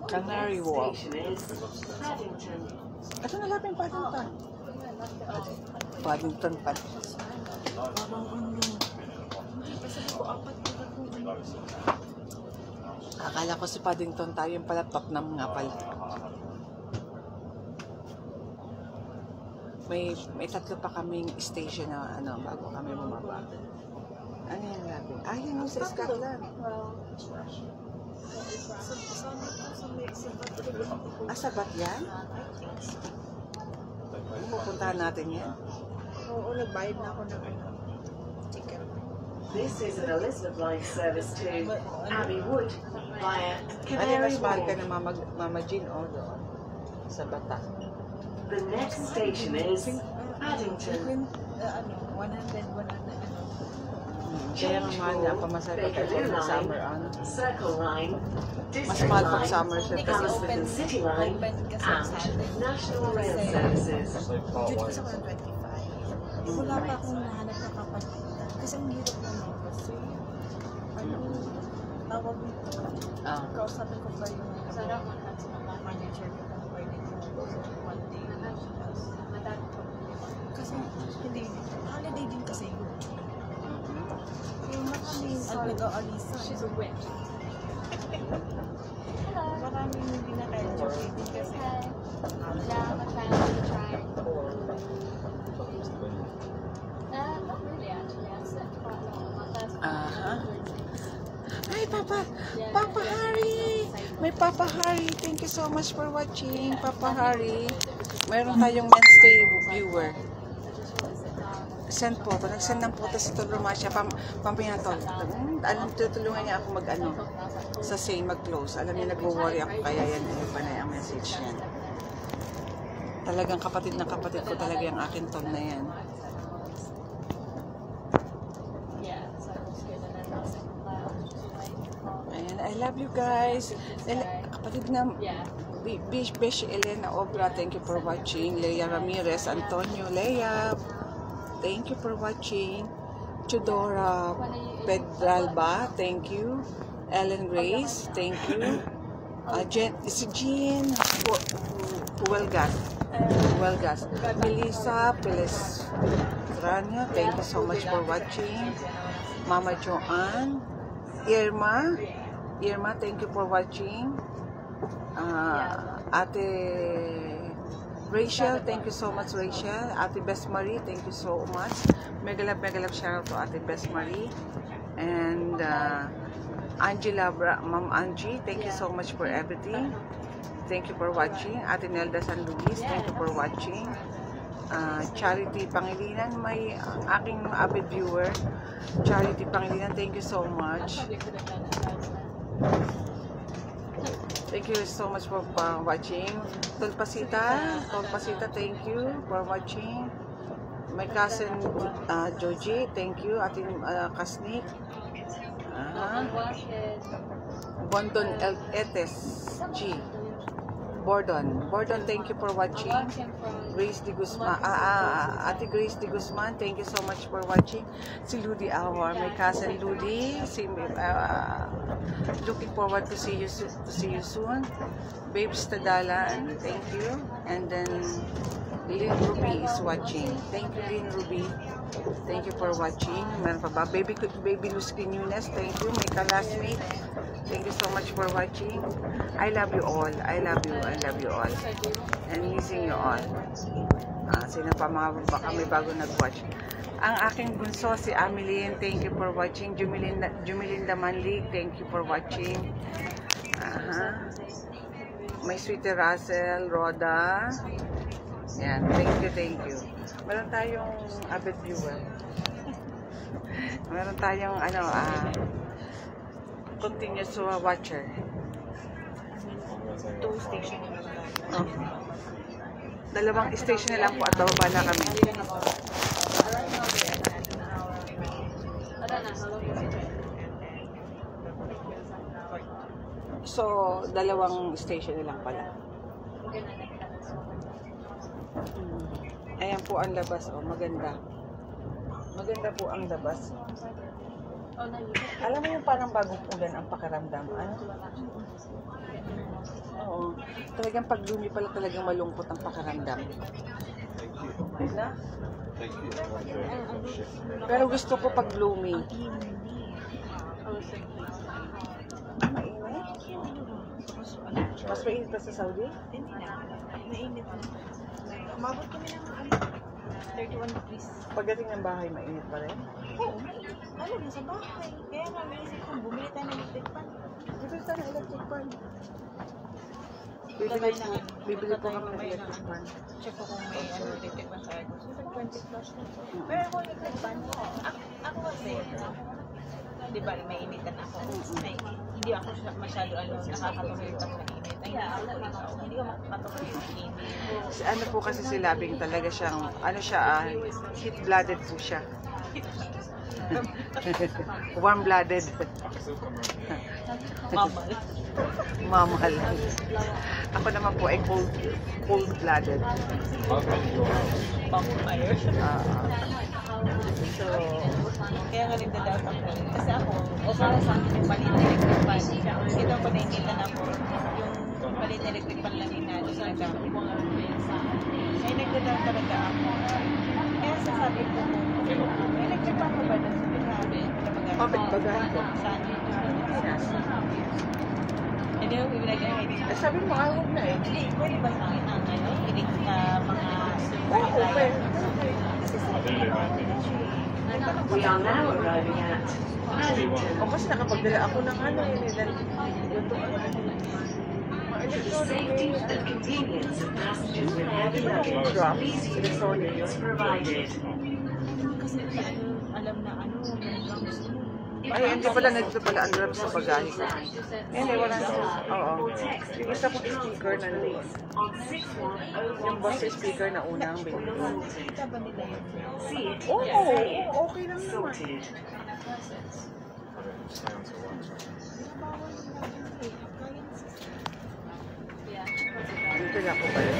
Canary Wharf. Station is Paddington. Ito na lapin Paddington. Paddington pa. Akala ko si Paddington tayo yung pala Tottenham nga pala. May tatlo pa kaming station na ano bago kami bumaba. Ano yung lapin? Ah, yun yung sa Scotland. Ah, sabat yan? Pupuntahan natin yan? Oo, nagbayad na ako ng ticket. This is an Elizabeth Line service to Abbey Wood via Ano Canary mas mahal ka Wharf. na Mama Jean o doon? Sa Bata. The next station is Paddington. 100 Kaya nga mahal na ang pamasahe pag summer ano. Circle Line, Mas District mahal pag Line, summer siya kasi Hamilton City Line, and National Rail Services. Dito kasi ako ng 25. Wala pa akong nahanap na kapalitan. Kasi ang hirap naman kasi. Ano, tawag nito. Kausapin ko ba yung manager ko kung pwede ko one day. Kasi hindi, holiday din kasi yun. Yung maraming nag-aalisa. She's a witch. Maraming hindi na ka-enjoy din kasi. Hi, Papa Harry! May Papa Harry. Thank you so much for watching, Papa Harry. Mayroon tayong Wednesday viewer. Send photo. Nag-send ng photo si Tol Romasya. Pampaya Tol. Tutulungan niya ako mag-ano sa same mag-close. Alam niya, nag-worry ako kaya yan. Ano pa na yung message niya. Talagang kapatid na kapatid ko talaga yung akin Tol na yan. Ayan, I love you guys. Kapatid na Bish Elena Obra, thank you for watching. Leia Ramirez, Antonio, Leia, thank you for watching. Chudora Pedralba, thank you. Ellen Grace, thank you. Si Jean Puelgas. Melissa Pelestrania, thank you so much for watching. Mama Joanne, Irma, thank you for watching. Ate Rachel, thank you so much, Rachel. Ate Best Marie, thank you so much. Mega love shout out to Ate Best Marie. And Angela, Ma'am Angie, thank you so much for everything. Thank you for watching. Ate Nelda San Luis, thank you for watching. Charity Pangilinan, may aking avid viewer. Charity Pangilinan, thank you so much. Thank you so much for watching. Tolpasita, thank you for watching. My cousin Joji, thank you. Ating Kasnik. Bondon Etes G. Bordon, thank you for watching. Grace de Guzman, Ate Grace de Guzman, thank you so much for watching. Si Ludi Awar, my cousin Ludi, looking forward to see you soon. Babes Tadalan, thank you. And then Lynn Ruby is watching. Thank you, Lynn Ruby. Thank you for watching. Meron pa ba? Baby Luz Quiñones, thank you. My classmate, thank you so much for watching. I love you all. I love you all. And missing you all. Sino pa mga baka may bago nag-watch. Ang aking bunso, si Ameline, thank you for watching. Jumilinda Manlig, thank you for watching. My sweetie Russell, Rhoda. Yan, thank you. Meron tayong avid viewer. Meron tayong continuous watcher. 2 station. Dalawang station na lang po at bababa na kami. So, dalawang station na lang pala. Ayan po ang labas. Oh, maganda. Maganda po ang labas. Alam mo yung parang bagong ulan ang pakaramdam. Ano? Oo. Talagang pag gloomy pala talagang malungkot ang pakaramdam. Na? Pero gusto ko pag gloomy. Mainit? Mas mainit pa sa Saudi? Hindi na. Mainit na. Umabot kami ng 31 degrees. Pagdating ng bahay, mainit pa rin? Oo, mainit. Lalo na sa bahay. Kaya nga may isip kong bumili tayo ng electric fan. Bibili tayo ng electric fan. Bibili po kami ng electric fan. Check ko kung may electric fan sa akin. So, 20 plus na to. Pero kung electric fan, ako kasi, di ba, may initan ako. Hindi ako masyado nakakatuloy pag mainit. Hindi ko makakatuloy yung mainit. Ano po kasi si Labing talaga siyang, heat-blooded po siya. Warm-blooded. Mamal. Ako naman po ay cold-blooded. Vampire. So, kaya nga rin dadap ako. Kasi ako, para sa akin yung palit electric fan. Ito ko naingitan ako. Yung palit electric fan lang inano sa gamit ko. Ay nagdadap talaga ako. Kaya sasabi ko kung electric fan ko ba na sa pinabi? bagahan ko. Saan? Hindi mo bibigay ng Sabi mo, huwag na eh. Hindi, pwede ba sa akin ang hilig sa mga Oo, pwede. We are now arriving at Paddington. O kasi nakapagdala ako ng For the safety and convenience of passengers with heavy luggage, please use is provided. kasi alam na Ay, hindi pala nandito pala ang rap sa bagahe ko. Hindi, wala na. Oo. Yung isa kong speaker nandito. Yung boss speaker na unang binili. Oo, okay lang naman. Dito na ako pala.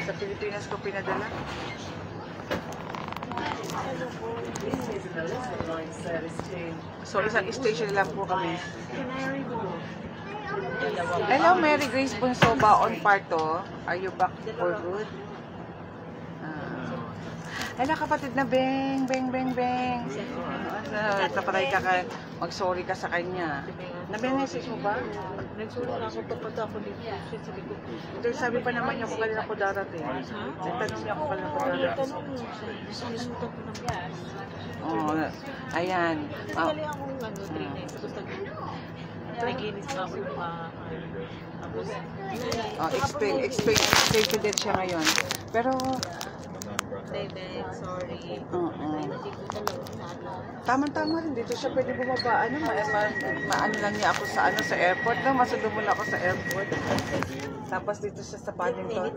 Sa Pilipinas ko pinadala. So, isang station lang po kami. Hello, Mary Grace Bunso, Baon Parto. Are you back for good? Hala kapatid na beng, beng, beng, beng. Tapatay ka mag-sorry ka sa kanya. Na-message mo ba? Nagsulat ako, papunta ako dito. Ito sabi pa naman niya kung kailan ako darating. Nagtanong niya kung kailan ako darating. Oo, ayan. Nagkali akong 3 nights. Tapos naginis na ako yung Explain to that siya ngayon. Pero, sorry. Tama-tama rin dito siya pwede bumaba. Maano lang niya ako sa airport. No? Masundo muna ako sa airport. Tapos dito siya sa Paddington.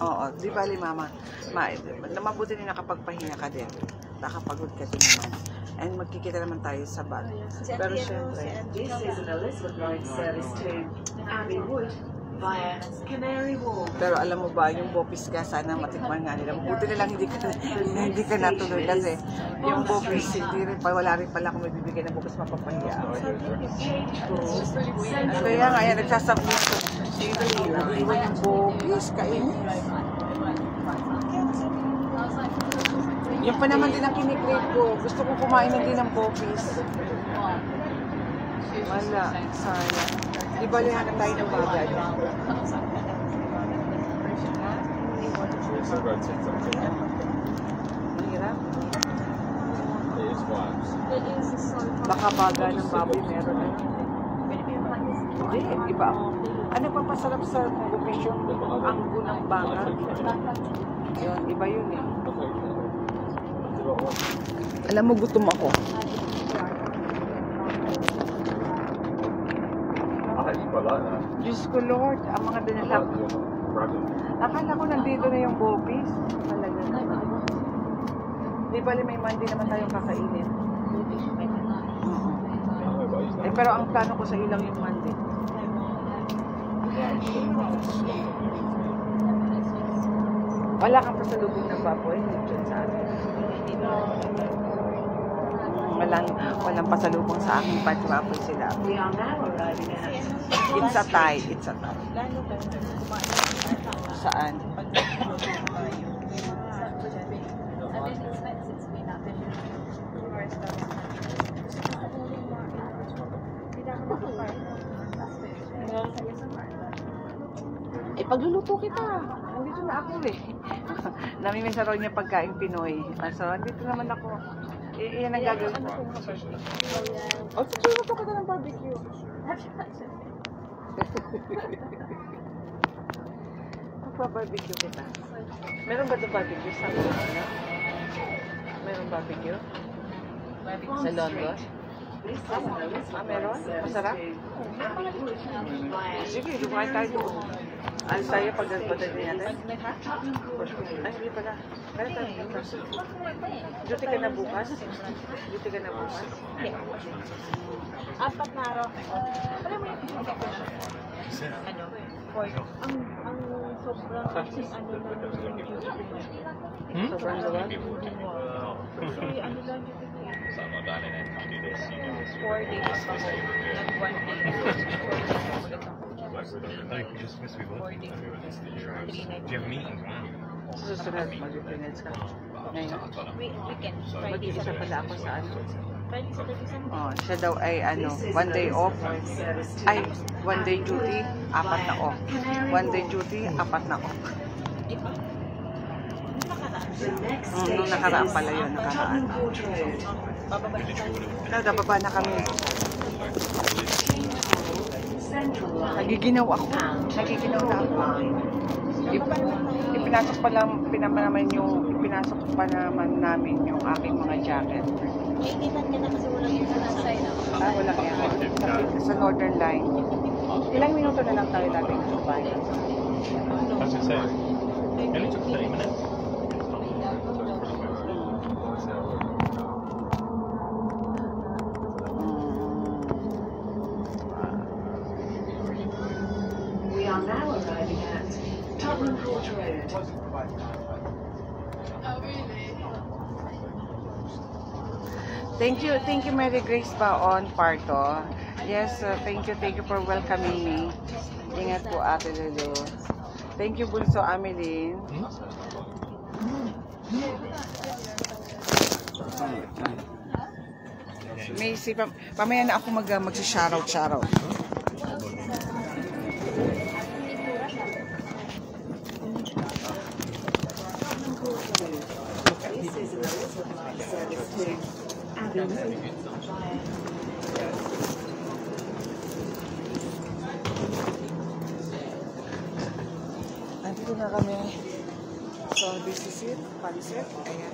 Oo, di bali mama. Mabuti din nakapagpahinga ka din. Nakapagod ka din naman. And magkikita naman tayo sa bag. Pero syempre, This is an Elizabeth line service to Abbey Wood via Canary Wharf. pero alam mo ba, yung bopis ka, sana matikman nga nila. Mabuti na lang hindi ka natuloy kasi yung bopis, wala rin pala kung may bibigyan ng bopis, mapapahiya ako. Kaya nga, yan, nagsasabi ko, iwan yung bopis, kainis. Yung pa naman din ang kinikrave ko. Gusto ko kumain na din ng bopis. Wala, sayang. Di ba lihanap tayo ng bagay? It's a rotate something. Hirap. It is vibes. Baka baga ng baboy meron na yun. Hindi, iba. Ano pa pasarap sa bopis yung anggo ng baga? Yun, iba yun eh. Alam mo, gutom ako. Diyos ko Lord, ang mga dinalap. Akala ko nandito na yung bopis. Talaga. Di bali may Monday naman tayong kakainin. Pero ang plano ko sa ilang yung Monday. Wala kang pasalubong ng baboy dyan sa atin. Walang pasalubong sa aking baboy sila. We are now arriving at It's a tie. It's a tie. Lalo ka kumain. Saan? Pagluluto kita. Nandito na ako eh. Namimiss raw niya pagkain Pinoy. So, nandito naman ako. Iyan ang gagawin ko. O, luto ka na ng barbecue. Magpa-barbecue kita. Meron ba ito barbecue sa London? Meron barbecue? Sa London? Meron? Masarap? Sige, lumayan tayo doon. Alis tayo pag nagpadali natin? Ay, hindi pala. Kaya tayo bukas. Duty ka na bukas? Duty ka na bukas? 4 na araw. Alam mo yung ang sobrang kasi ano na Sobrang gawa? kasi ano lang yung So I'm not done in it. You do this, you do this. 4 days pa ako. Nag 1 day. 4 days ulit ako. No, you can just miss me 4 one. days. 3 Do nights. you have meetings now? Susunod, mag-finance ka. Ngayon. Weekend. Friday, Mag-isa Saturday. pala ako sa ano. Friday, Saturday, Sunday. Oh, siya daw ay ano, 1 day off. Ay, 1 day duty, 4 na off. 1 day duty, 4 na off. the next Nung station nakaraan is pala yun, nakaraan. Tottenham Court Road. Bababa na tayo. Nababa na kami. Central Line. Nagiginaw ako. Nagiginaw na ako. Ipinasok pa naman namin yung aking mga jacket. Iinitan ka na kasi walang yun na nasa side. Walang yan. Sa Northern Line. Ilang minuto na lang tayo natin sa bayan. I was going to say, it only took 30 minutes. We are now arriving at Tottenham Court Road. Thank you Mary Grace Baon Parto. Yes, thank you for welcoming me. Ingat po Ate Lulu. Thank you Bunso Ameline. May pamaya na ako mag-shoutout. Nandito na kami. So, this is it. Paliset. Ayan.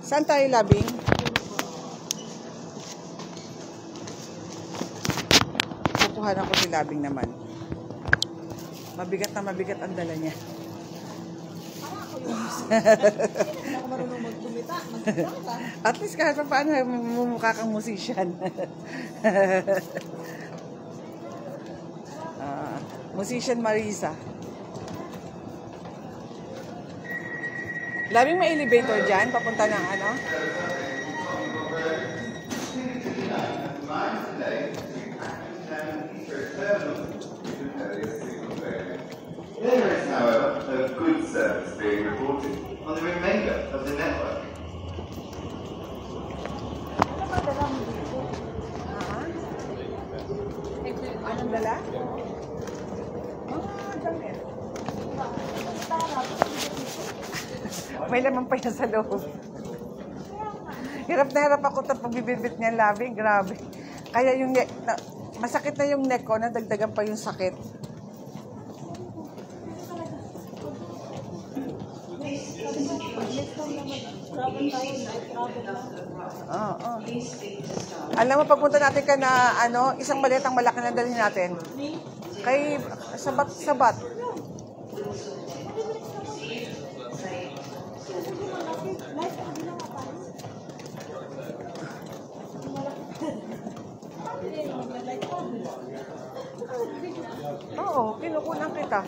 Saan tayo labing? Kukuhan ako si labing naman. Mabigat na mabigat ang dala niya. Ako marunong magkumita. At least kahit pa paano, mumukha kang musician. Musician Marisa. Labing may elevator dyan, papunta ng ano? There is, however, a good service being reported on the remainder of the network. Anong dala? May laman pa yan sa loob. Hirap na hirap ako sa pagbibibit niyan, labing. Grabe. Kaya yung masakit na yung neck ko, nadagdagan pa yung sakit. Oo. Alam mo, pagpunta natin ka na isang maletang malaki na dalhin natin. Kay sabat. Oo, kinukunan kita.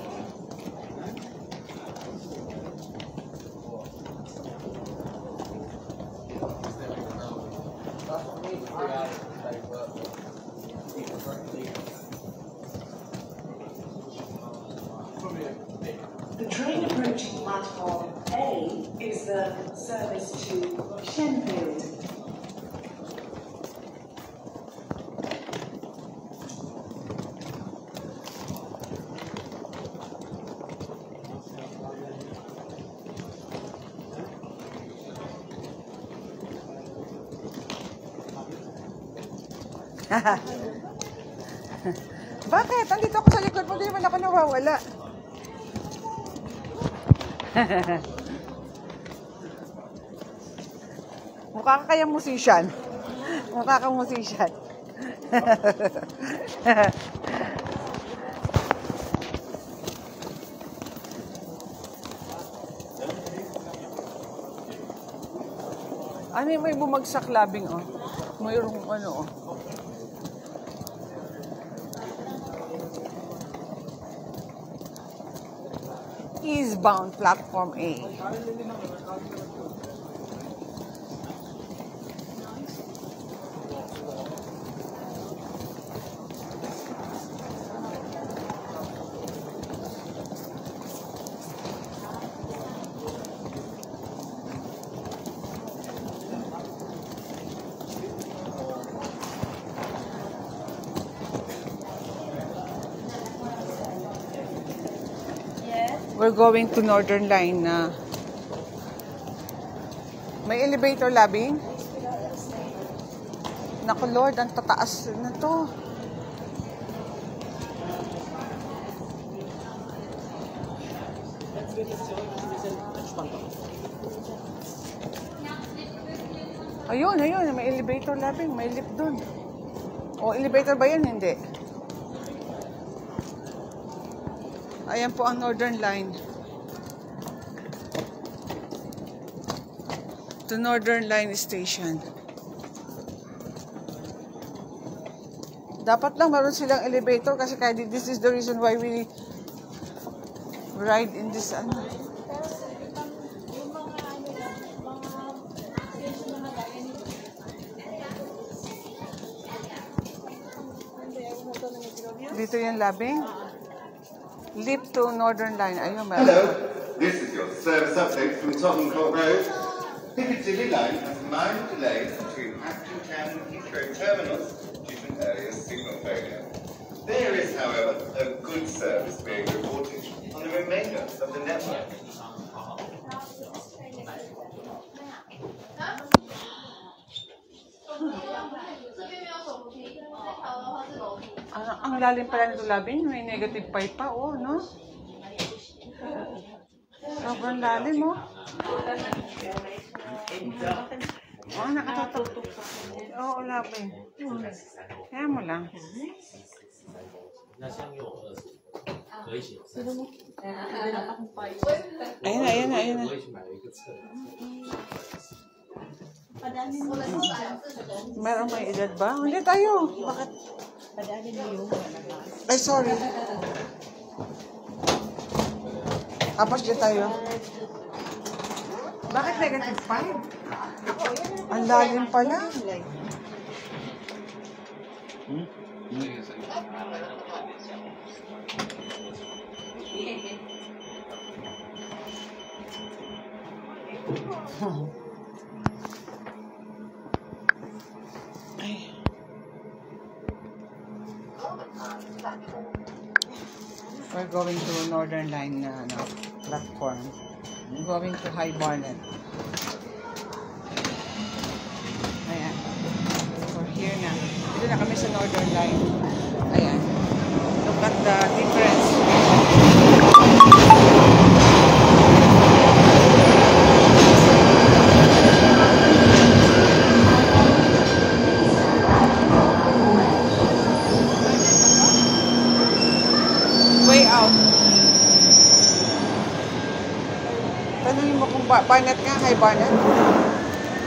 The train approaching platform A is the service to Shenfield. Bakit? Andito ako sa likod mo, di naman ako nawawala. Mukha ka kayang musician. Mukha kang musician. Ano yung may bumagsak labing, oh? Mayroong ano, oh. Eastbound platform A. We're going to Northern Line na. May elevator labing? Naku Lord, ang tataas na to. Ayun, may elevator labing, may lift dun. O, elevator ba yan? Hindi. Ayan po ang Northern Line. To Northern Line Station. Dapat lang meron silang elevator kasi kaya this is the reason why we ride in this Dito yung labing. Lift to Northern Line. Ayun, meron. Hello. This is your service update from Tottenham Court Road. Piccadilly line has mild delays between Acton Town and Heathrow terminals due to an earlier signal failure. There is, however, a good service being reported on the remainder of the network. Ang lalim pala nito, Labin. May negative 5 pa, oh, no? Sobrang lalim, oh. Oh, nakatutok. Oo, Labin. Kaya mo lang. Ayan na. Meron may edad ba? Hindi tayo. Bakit? Ay, sorry. Tapos dyan tayo. Bakit negative 5? Ang lalim pala. We're going to Northern Line platform. We're going to High Barnet. Ayan. We're here na. Dito na kami sa Northern Line. Ayan. Look at the difference. Way out. Tanungin mo kung Barnet nga, High Barnet.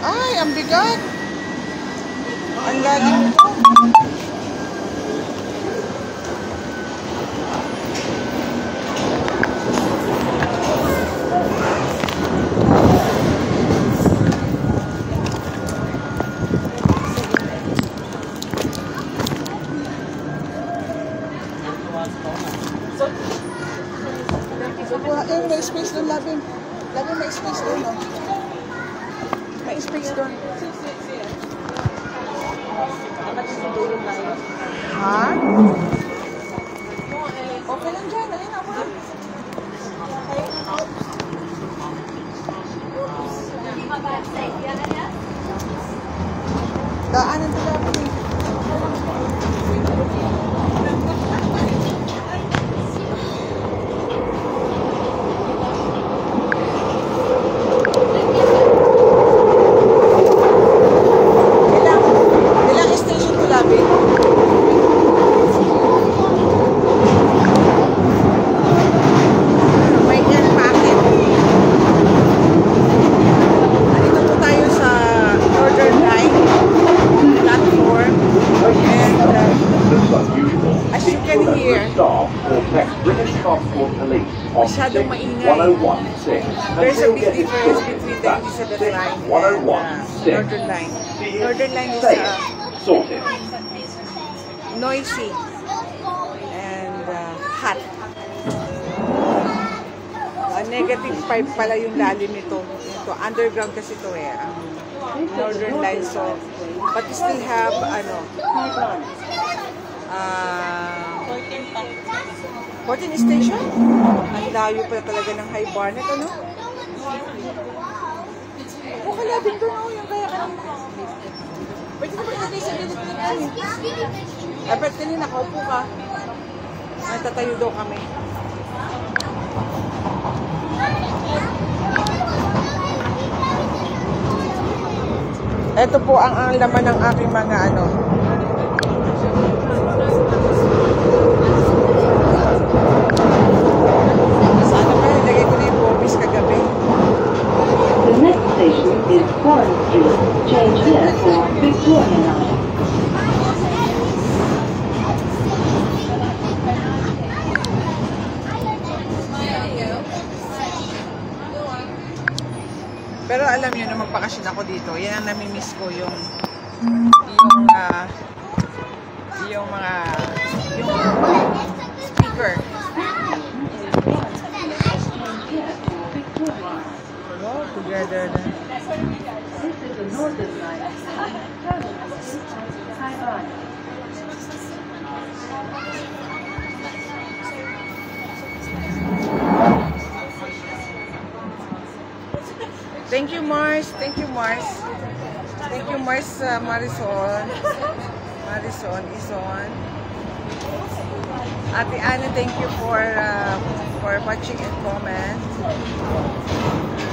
Ay, ang bigat. Ang lalim ito. May space doon, Labin. Labin, may space doon, no? May space doon. Ha? Okay lang dyan. Ayun ako. Daanan to, Labin. Masyadong maingay. There's a big difference between the Elizabeth line and Northern Line. Northern Line is noisy and hot. Negative 5 pala yung lalim nito. Ito, underground kasi ito eh. Northern Line. So, but we still have 14 station? Ang layo pala talaga ng High Barnet, ano? Ako kalabin doon ako yung kaya ka. Pwede na ba ilagay sa bilit na kami? Ay, pwede kanina, nakaupo ka. Ay, tatayo daw kami. Ito po ang laman ng aking mga sana pa nilagay ko na yung bobis kagabi. The next station is Warren Street. Change here for Victoria Line. Pero alam niyo na magpakasyon ako dito, yan ang nami-miss ko yung speaker. together. This is the Northern Line. Terminal is Taiwan. Thank you, Mars. Thank you, Mars. Thank you, Mars. Marisol. Marisol is on. Ate Anna, thank you for watching and comment. And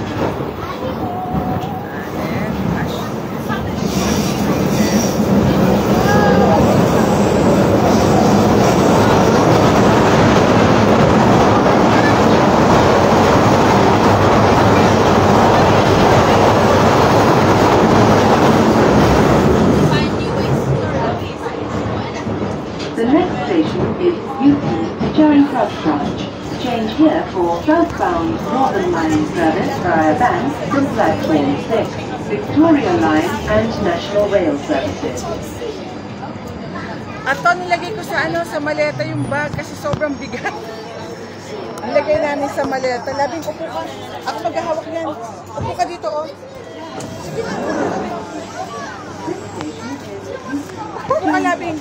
The next station is UP Charing Cross Branch. Change here for southbound Northern Line service via Bank from platform 6, Victoria Line and National Rail services. At to, nilagay ko sa maleta yung bag kasi sobrang bigat. Nilagay namin sa maleta. Labing, upo ka. Ako maghahawak yan. Upo ka dito, oh. Sige na. Upo ka, Labing.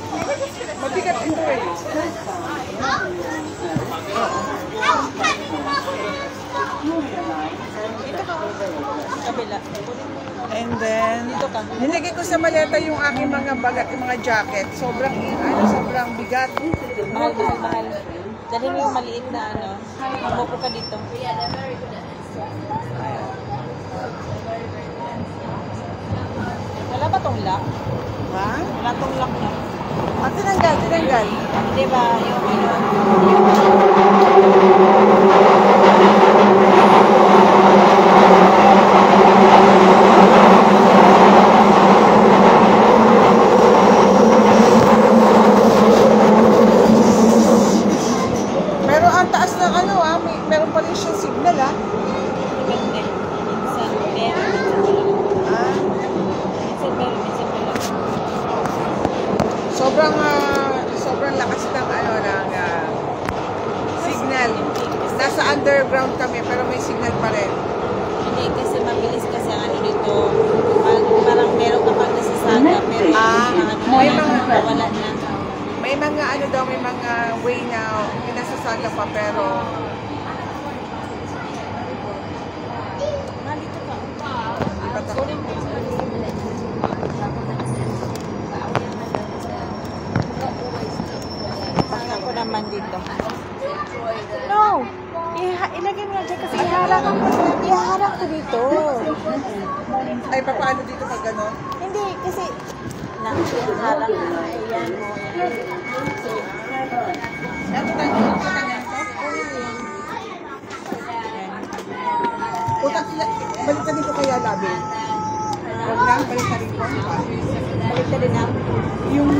Mabigat ito eh. And then, nilagay ko sa maleta yung aking mga bag at yung mga jacket. Sobrang bigat. Mahal. Dali mo yung maliit na Umupo ka dito. Wala ba tong lock? Ha? Wala tong lock na. Tinanggal. Hindi ba yung Pero ang taas ng meron pa rin siyang signal depende. Minsan meron, minsan wala. Minsan meron, minsan wala. Sobrang lakas ng signal. Nasa underground kami pero may signal pa rin. Hindi kasi mabilis kasi dito. Parang meron ka pang nasasaga pero may mga wala na. May mga way na pinasasaga pa pero Nandito ka. Pakita ko naman dito. No! Ilagay mo na dyan kasi iharap ko dito. ay paano dito pag gano'n? Hindi, kasi iharap ko. Ayan mo. Ito tayo balikan ko kaya labi. Huwag lang, balikan ko. Balik din na. Yung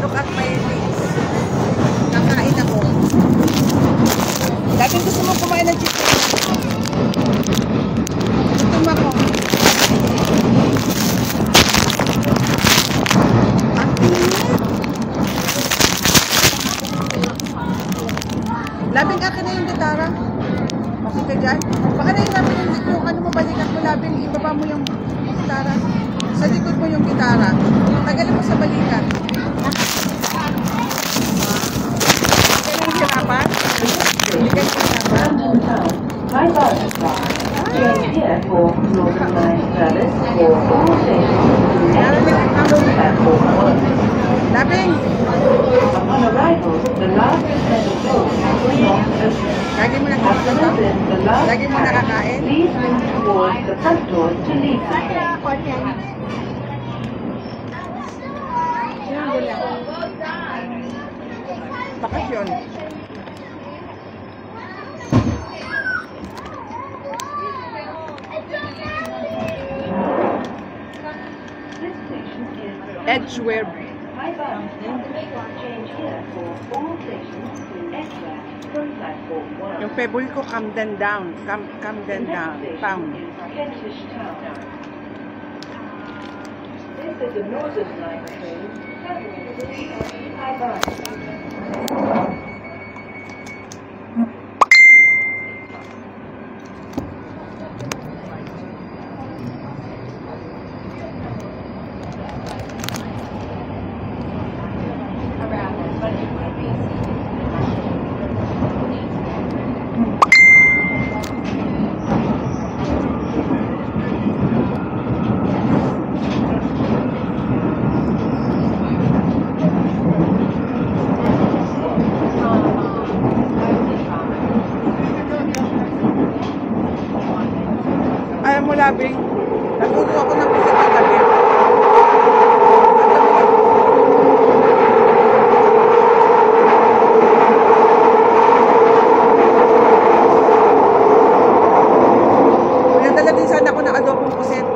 look at my face. Kakain ako. Dating gusto mo kumain ng chicken. Gutom ako. Ang init. Labing akin na yung gitara. Okay ka dyan? Baka na yung labing yung mo, balikat mo labing, ibaba mo yung gitara. Sa likod mo yung gitara. Tagalin mo sa balikat. Change here for Northern Line service for all stations to platform 1. Labing! Upon arrival, the last set of doors will not open. Lagi mo After nakakain? opening the last Lagi mo time, nakakain? please move towards the front doors to leave the train. Bakit yun? This station is Edgeware. change here for all stations to Edgeware from platform 1. Yung pebble ko, Camden Down. Camden Down. Town. Kentish Town. This is a Northern Line train terminating at Haiban. Alam mo, Labing, natuto ako ng pusit na gabi. Pinadala din sana ako ng adobong pusit.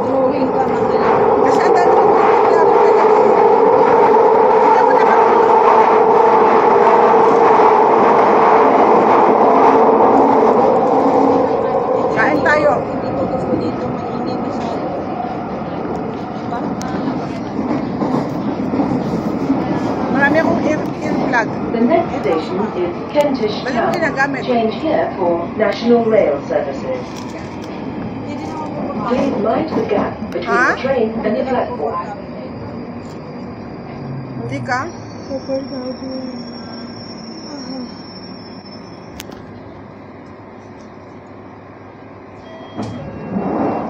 Drawing ka na nila. Kasi ang dami kong pinaglaban talaga. Hindi ako nakatulog. Kain tayo. Hindi ko gusto dito mainit masyado. Parang Marami akong earplug. The next station is Kentish Balik mo Town. ginagamit. Change here for National Rail services. hindi din ako pupunta. Please mind the gap between Huh? the train and the platform. Hindi ka? Super gabi.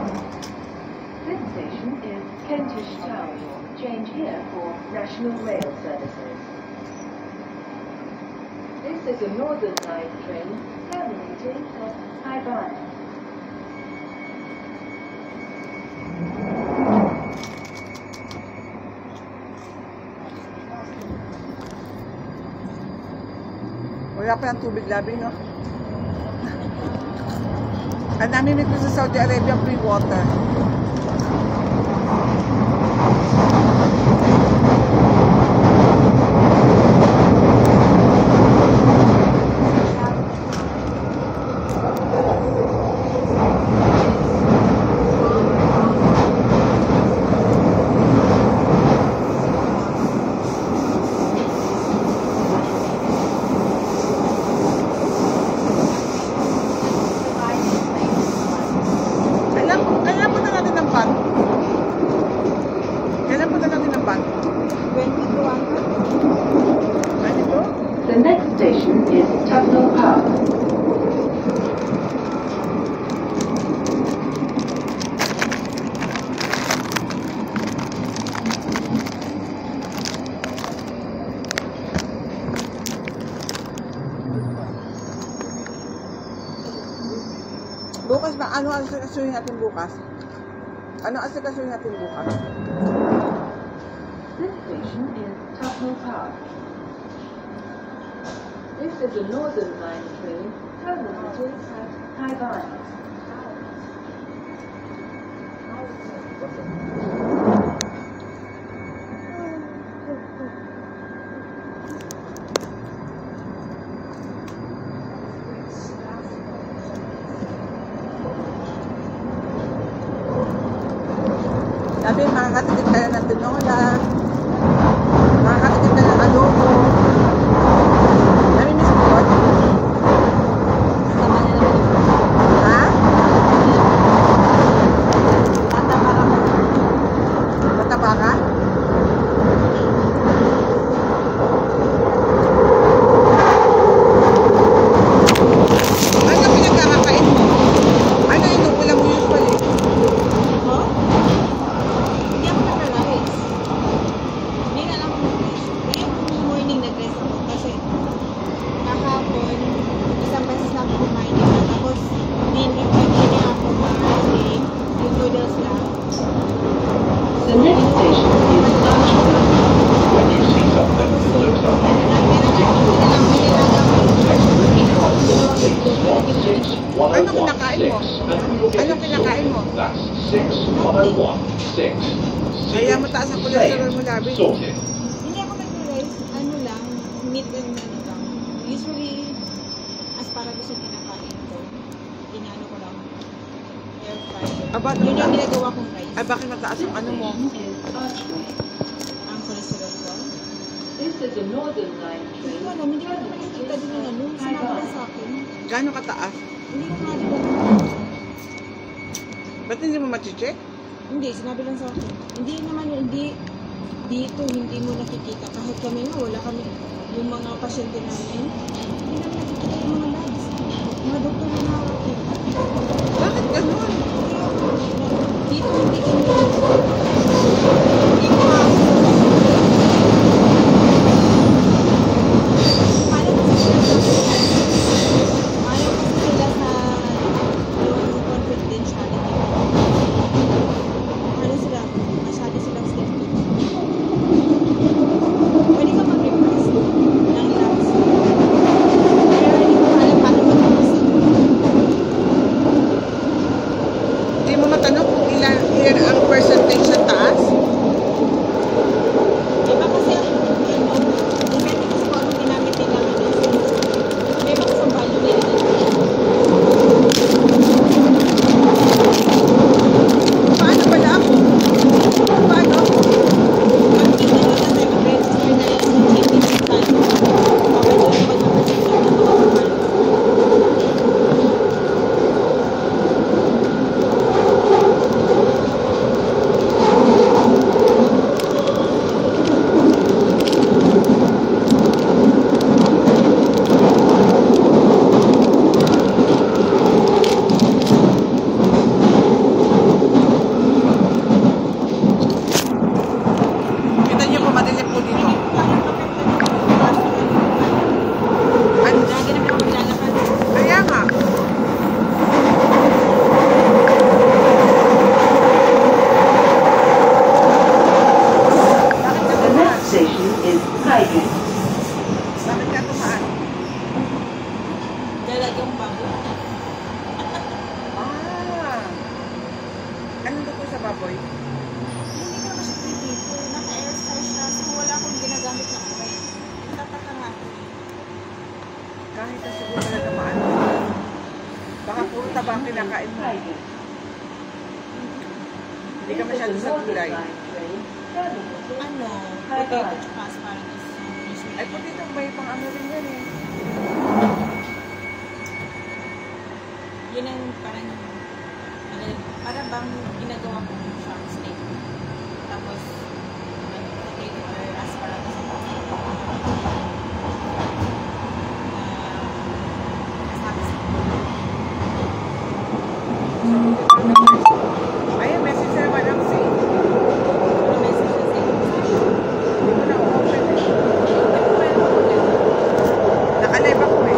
This station is Kentish Town. Change here for National Rail services. This is a Northern Line train terminating at Haiban. Wala pa ng tubig, Labing, no? Ang namin nito sa Saudi Arabia, free water. Kailan punta natin ng van? Kailan punta natin ng van? 22 ang Ganito? The next station is Tufnell Park. Bukas ba? Ano ang asikasuhin natin bukas? Ano ang asikasuhin natin bukas? This station is Tufnell Park. This is a Northern Line train terminating at Haiban. Sabi, makakatikim tayo ng tinola. Makakatikim tayo ng adobo. Nami-miss mo yun? Tama na naman yung Ha? tatama ka. Mataba ka? Ano pinagkakakain mo? Ano yung ulam mo usually? Huh? Hindi ako nag-rice. Hindi na lang ako nag-rice. Yung morning nag-rice ako kasi kahapon, isang beses lang ako kumain dito. Tapos, hindi ako kumain yung noodles lang. The next station is Archwell. When you see something that looks unlikely, Ano kinakain mo? Ano kinakain mo? That's 61016. Kaya mataas ang cholesterol mo, Labi. Sorted. Hindi ako nag-rice. Ano lang, meat and ano lang. Usually, asparagus yung kinakain ko. Inaano ko lang. Air fryer. Aba, Yun yung ginagawa kong rice. ay bakit mataas ang ano mo? Ang cholesterol ko. This is a Northern Line Hindi train. ko alam, hindi ko naman nakikita din ng ano. Sinabi lang sa akin. Gano'ng kataas? Hindi ko nga din alam. Ba't hindi mo machi-check? Hindi, sinabi lang sa akin. Hindi naman, hindi, dito, hindi mo nakikita. Kahit kami nga, wala kami, yung mga pasyente namin, hindi namin nakikita yung mga labs. Mga doktor na nakakita. Bakit gano'n? Dito, hindi kami, hindi ko nga, paano kasi sila sa yung confidentiality. Ano sila? Masyado silang safety. Pwede ka mag-request ng labs. Pero hindi ko alam paano mag-request. Hindi mo matanong kung ilan ang percentage sa taas? Iba kasi ang depende kasi kung ano ginamit nila. May iba kasi ang value nila. Paano pala ako? Paano? Pag kita nyo na tayo mag-register na yan sa GP Hospital, okay doon yung mag-register na mga value. Kita niyo po, madilim po dito. Ano? Lagi naman ako nilalakad. Kaya nga. The next station is Highgate. Bakit ka tumaan? Dalagang bago. Ah. Anong luto sa baboy? Hindi ko naman siya dito. Naka-airfryer siya. So wala akong ginagamit na oil. Tataka nga ako. Kahit na siguro talaga maano. Baka puro taba ang kinakain mo. Highgate. Hindi ka masyado sa gulay. Ano? Potato tsaka asparagus. Ay, puti itong may pang ano rin yan eh. Yun ang parang, ano, para bang ginagawa ko yung shark steak. Tapos, potato or asparagus. Ayun, message sa naman ang si. Ano message na sa'yo? Hindi ko na open eh. Nakalive ako eh.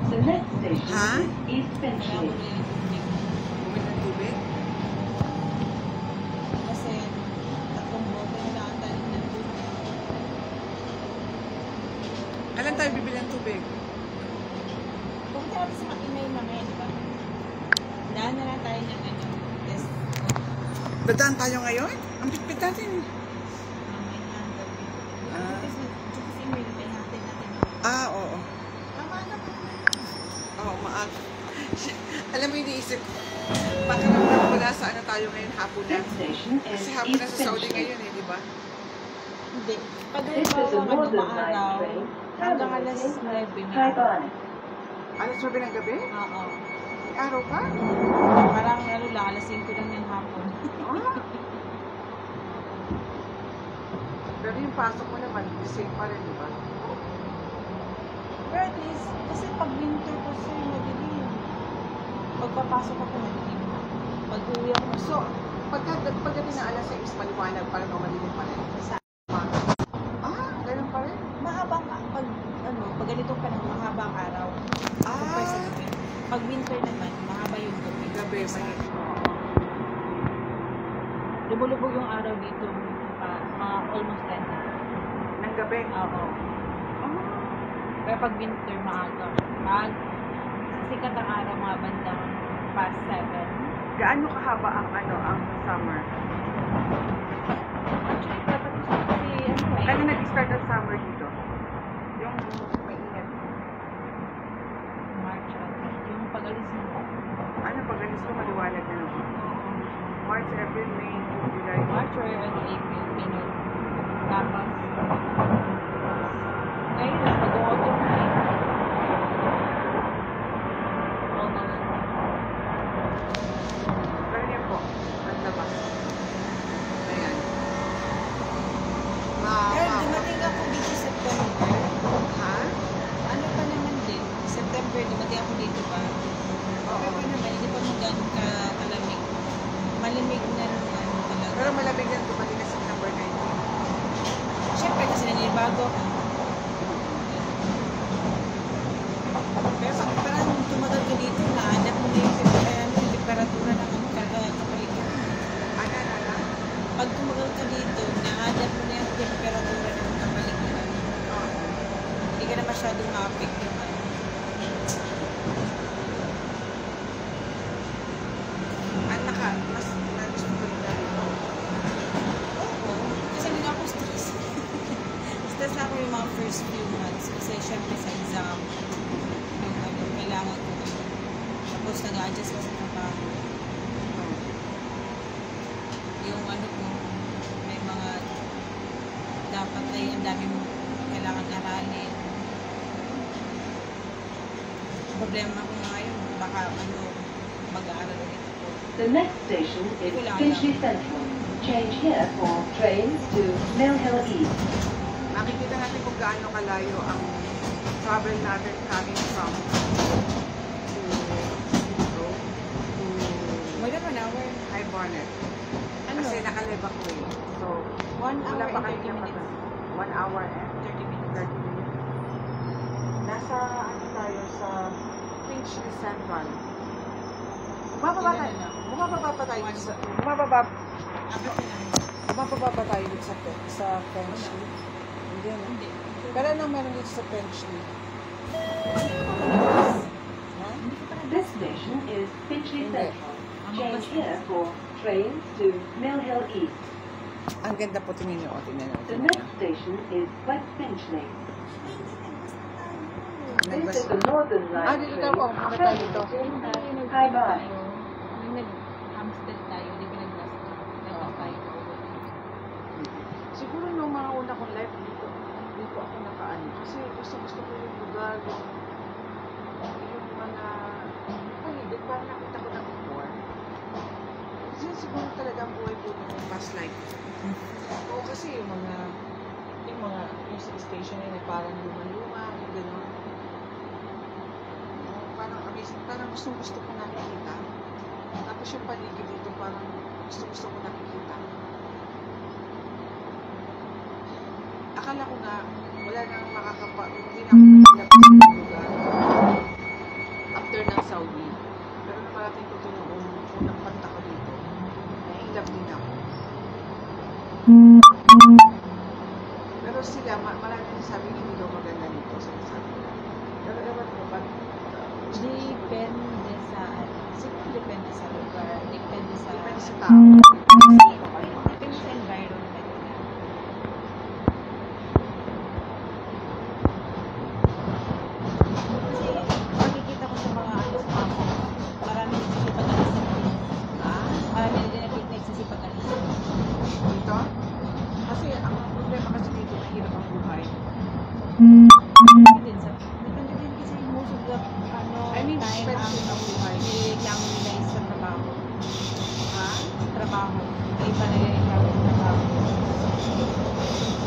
The next station Huh? is East Finchley. Bumili ng tubig. Kasi, tatlong bote na nakatalim ng tubig. Kailan tayo bibili ng tubig? Pumunta natin sa Makimay mamaya, di ba? Daan na lang tayo ng ano, test. Dadaan tayo ngayon? Ang pipit natin eh. Mamaya na ang gabi. Ah. Kasi may natin natin. Ah, oo. Tama na po. Oo, maaga. Alam mo, iniisip, pakiramdam ko na sa ano tayo ngayon, hapon na. Next station is Kasi hapon na East sa Saudi Finchley. ngayon eh, di ba? Hindi. Pag This is a halimbawa Northern Line maaraw, train. hanggang alas 9 Bye-bye. Alas 9 ng gabi? Oo. araw ka? Parang ano lang, alas 5 lang ng hapon. Ah. Pero yung pasok mo naman, the same pa rin, di ba? Pero at least, kasi pag winter kasi madilim. Pagpapasok ako madilim. Pag uwi ako, So, pagdating na alas 6, maliwanag pa rin o madilim pa rin? Ganun pa rin? mahabang, pag ganitong panahon, mahabang araw. Compare sa gabi. Pag winter naman, mahaba yung gabi. Gabi, may... Lumulubog yung araw dito, mga almost 10. Ng gabi? Oo. Pero pag winter, maaga. Sikat ang araw, mga bandang past 7. Gaano kahaba ang summer? Actually, dapat kasi, Kailan nag-start ang summer dito? Yung may init. March, yung pag-alis mo. Ano, pag-alis ko, maliwanag na naman. March, April, May, June, July. March or April, ganun. Tapos, ngayon na, mag-autumn na. Almost. Pero yan po, ganda ba? Ayan. Pero dumating ako dito September. Ha? Ano pa naman din? September, dumating ako dito pa. Okay pa naman, hindi pa magano'n kalamig. Malamig na naman talaga. Pero malamig yan dumating na September 19. Siyempre, kasi nanibago ako. Pero pag parang tumagal ka dito, nahanap mo na yung temperatura ng kapaligiran. Ano? Pag tumagal ka dito, nahanap mo na yung temperatura ng kapaligiran. Hindi ka na masyadong ma-affect yung ano. Mas na-gusto ko na rin. Oo. Kasi hindi na ako stress. Stress na ako yung mga first few months. Kasi syempre sa exam, yung kailangan ko. Tapos nag-a-adjust ko sa trabaho. Yung ano ko, may mga dapat ay ang dami mo kailangan aralin. Problema ko ngayon, baka mag-aaral ulit ako. The next station is Finchley Central. Change here for trains to Mill Hill East. Nakikita natin kung gaano kalayo ang travel natin coming from to More than 1 hour. High Barnet. Kasi nakalibak ko eh. So, 1 hour wala pa and 30 kayo minutes. 1 hour and 30 minutes. 30 minutes. Nasa ano tayo sa Finchley Central. Bumababa pa tayo sa bumababa pa tayo dito sa Finchley. Hindi. Pero anong meron dito sa Finchley? This station is Finchley Central. Change here for trains to Mill Hill East. Ang ganda po, tingnan nyo. The next station is West Finchley. This is the Northern Line dito train. po. Punta tayo dito. Hi, bye. Nung nag-Amstel tayo, di ba nag-last tayo? Siguro nung mga una kong life dito ako nakaano. Kasi gusto ko yung lugar, yung mga paligid, parang nakita ko na before. Kasi siguro talaga ang buhay po ng past life. Oo, kasi yung station na yun, parang luma-luma, yung gano'n. Parang amazing, parang gusto ko nakikita. Tapos yung paligid dito, parang gusto ko nakikita. Akala ko nga, wala nang hindi na ako makilapos sa lugar. After ng Saudi. Pero naparating ko ito noong unang punta ko dito. Nailap din ako. Pero sila, marami sabi hindi daw maganda nito sa sabi nila. Pero ewan ko, Depende sa, siguro depende sa lugar, depende sa tao. depende sa environment na. Kasi makikita ko sa mga marami nagsisipag-alis. Marami din nagsisipag-alis. Dito? Kasi ang problema kasi dito, mahirap ang buhay. Depende din kasi most of the I mean, time expensive ang buhay. Hindi pa nare-reklamo yung trabaho.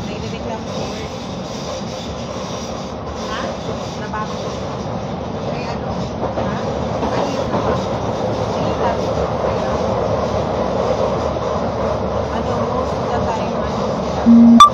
Nare-reklamo ko work. Ha? Trabaho ko. Ay ano? Ha? Ano yung trabaho? Sige, sabi ko kaya. Ano, most of the time, ano sila?